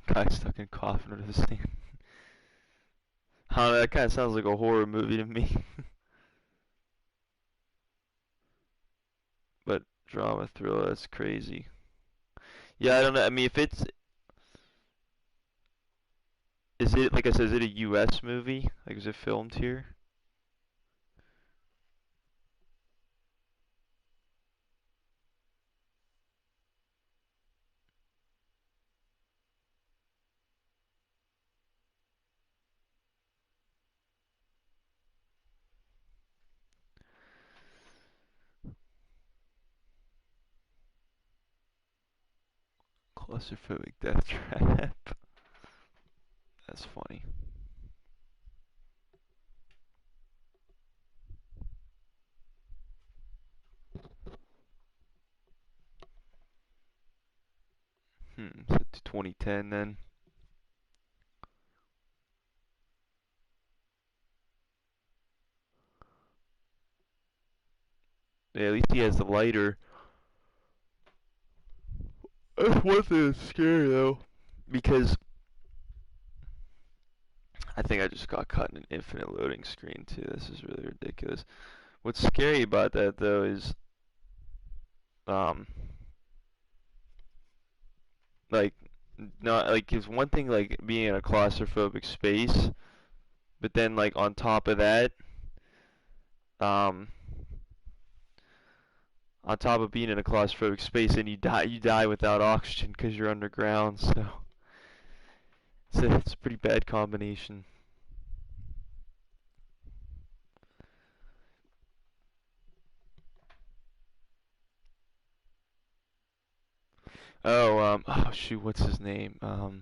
Guy stuck in coffin under the sand. I don't know, that kind of sounds like a horror movie to me. But drama thriller, that's crazy. Yeah, I don't know. I mean, if it's, is it, like I said, is it a U.S. movie? Like, is it filmed here? Claustrophobic death trap. That's funny. So to 2010 then. Yeah, at least he has the lighter. That's one thing that's scary though, because I think I just got caught in an infinite loading screen too. This is really ridiculous. What's scary about that though is, like, not like it's one thing like being in a claustrophobic space, but then like on top of that, um, on top of being in a claustrophobic space, and you die without oxygen because you're underground. So it's a pretty bad combination. Oh, oh shoot, what's his name? Oh,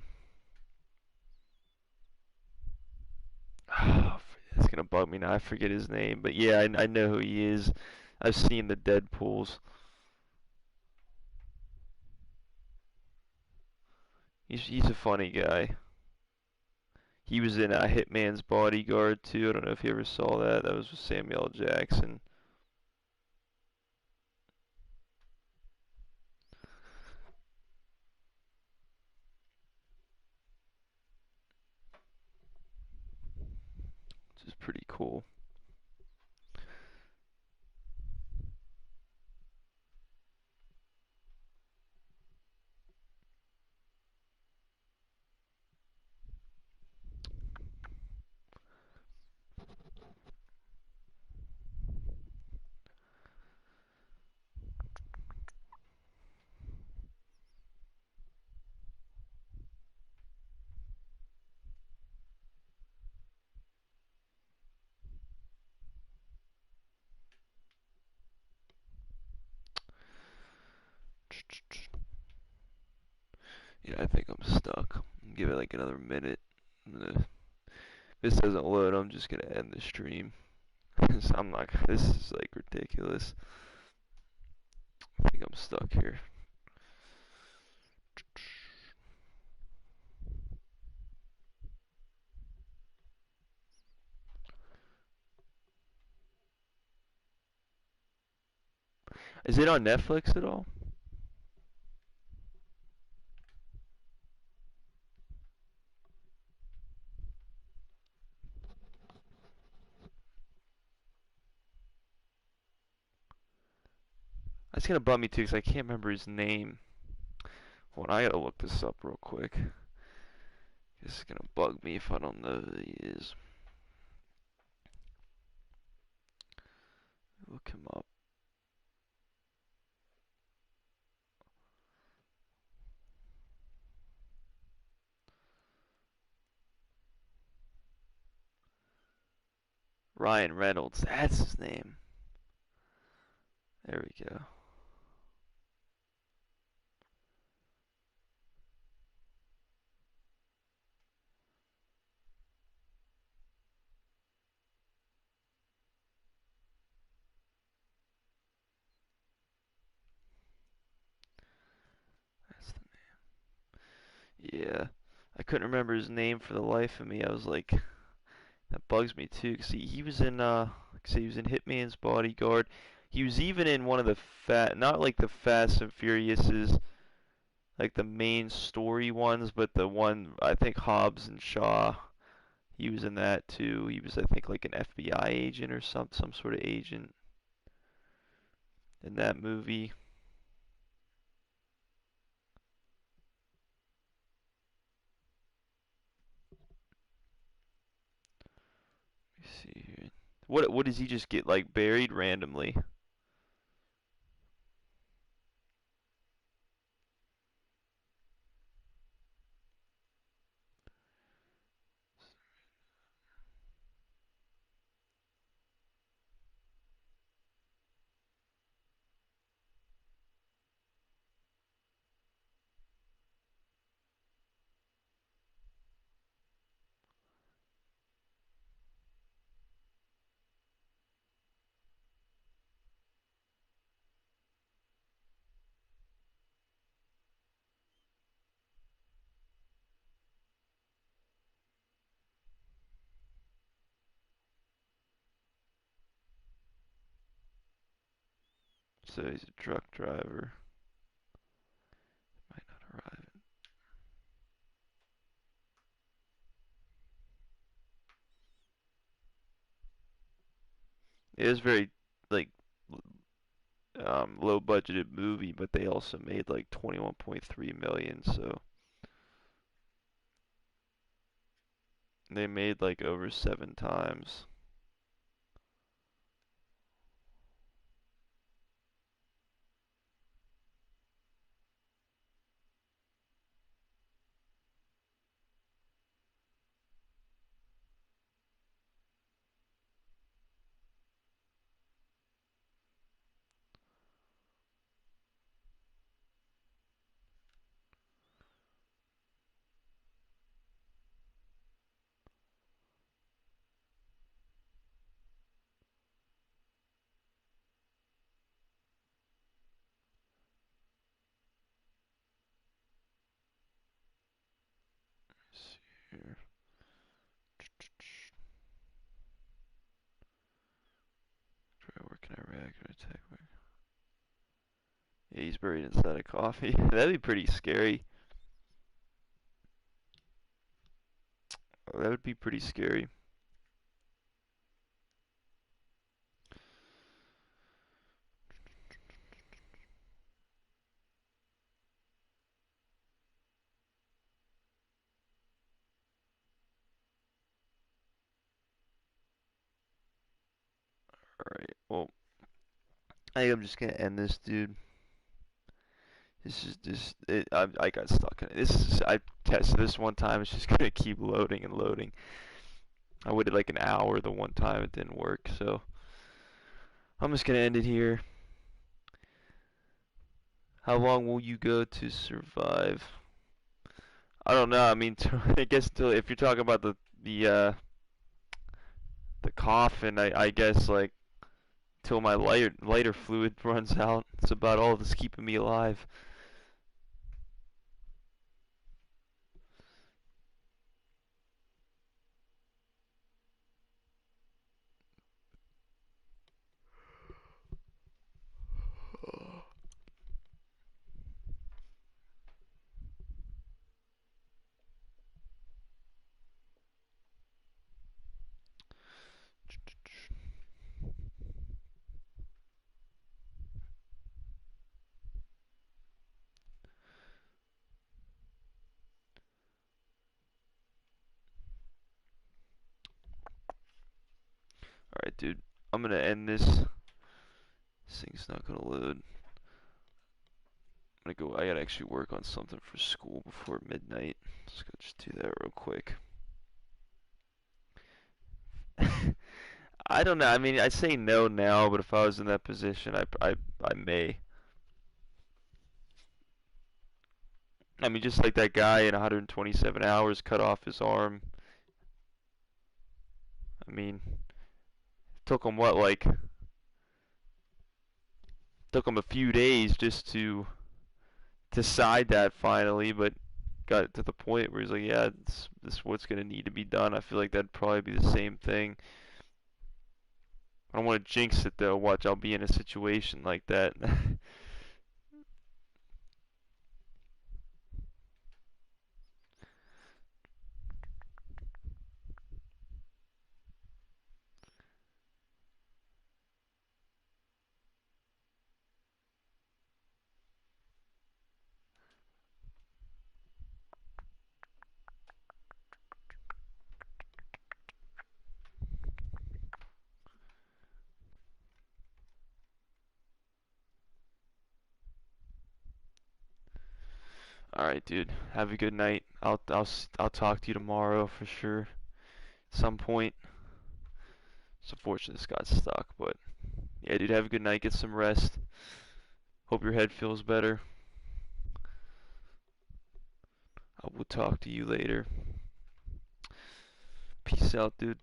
it's gonna bug me now. I forget his name, but yeah, I know who he is. I've seen the Deadpools. He's a funny guy. He was in Hitman's Bodyguard too. I don't know if you ever saw that. That was with Samuel L. Jackson. Which is pretty cool. Yeah, I think I'm stuck. Give it like another minute. If this doesn't load, I'm just gonna end the stream. I'm not. This is like ridiculous. I think I'm stuck here. Is it on Netflix at all? That's gonna bum me too, because I can't remember his name. Hold on, I gotta look this up real quick. This is gonna bug me if I don't know who he is. Look him up. Ryan Reynolds, that's his name. There we go. That's the name. Yeah, I couldn't remember his name for the life of me. I was like, that bugs me too. Cause he was in he was in Hitman's Bodyguard. He was even in one of the not like the Fast and Furiouses, like the main story ones, but the one I think Hobbs and Shaw. He was in that too. He was I think like an FBI agent or some sort of agent in that movie. Let me see here. What does he just get like buried randomly? So he's a truck driver. Might not arrive. It is very like low budgeted movie, but they also made like 21.3 million, so they made like over 7 times. Let's see here. Try working Iraq and attack. Yeah, he's buried inside a coffee. That'd be pretty scary. That would be pretty scary. Alright, well, I think I'm just gonna end this, dude. This is just I got stuck in it. I tested this one time. It's just gonna keep loading and loading. I waited like an hour the one time it didn't work, so I'm just gonna end it here. How long will you go to survive? I don't know. I mean, I guess till if you're talking about the coffin, I guess like till my lighter fluid runs out. It's about all that's keeping me alive. Alright, dude. I'm gonna end this. This thing's not gonna load. I'm gonna go. I gotta actually work on something for school before midnight. Just do that real quick. I don't know. I mean, I say no now, but if I was in that position, I may. I mean, just like that guy in 127 hours cut off his arm. I mean, took him what, like, took him a few days just to decide that finally, but got to the point where he's like, yeah, this is what's gonna need to be done. I feel like that'd probably be the same thing. I don't want to jinx it though. Watch, I'll be in a situation like that. Alright, dude. Have a good night. I'll talk to you tomorrow for sure. At some point. It's unfortunate this got stuck, but yeah, dude. Have a good night. Get some rest. Hope your head feels better. I will talk to you later. Peace out, dude.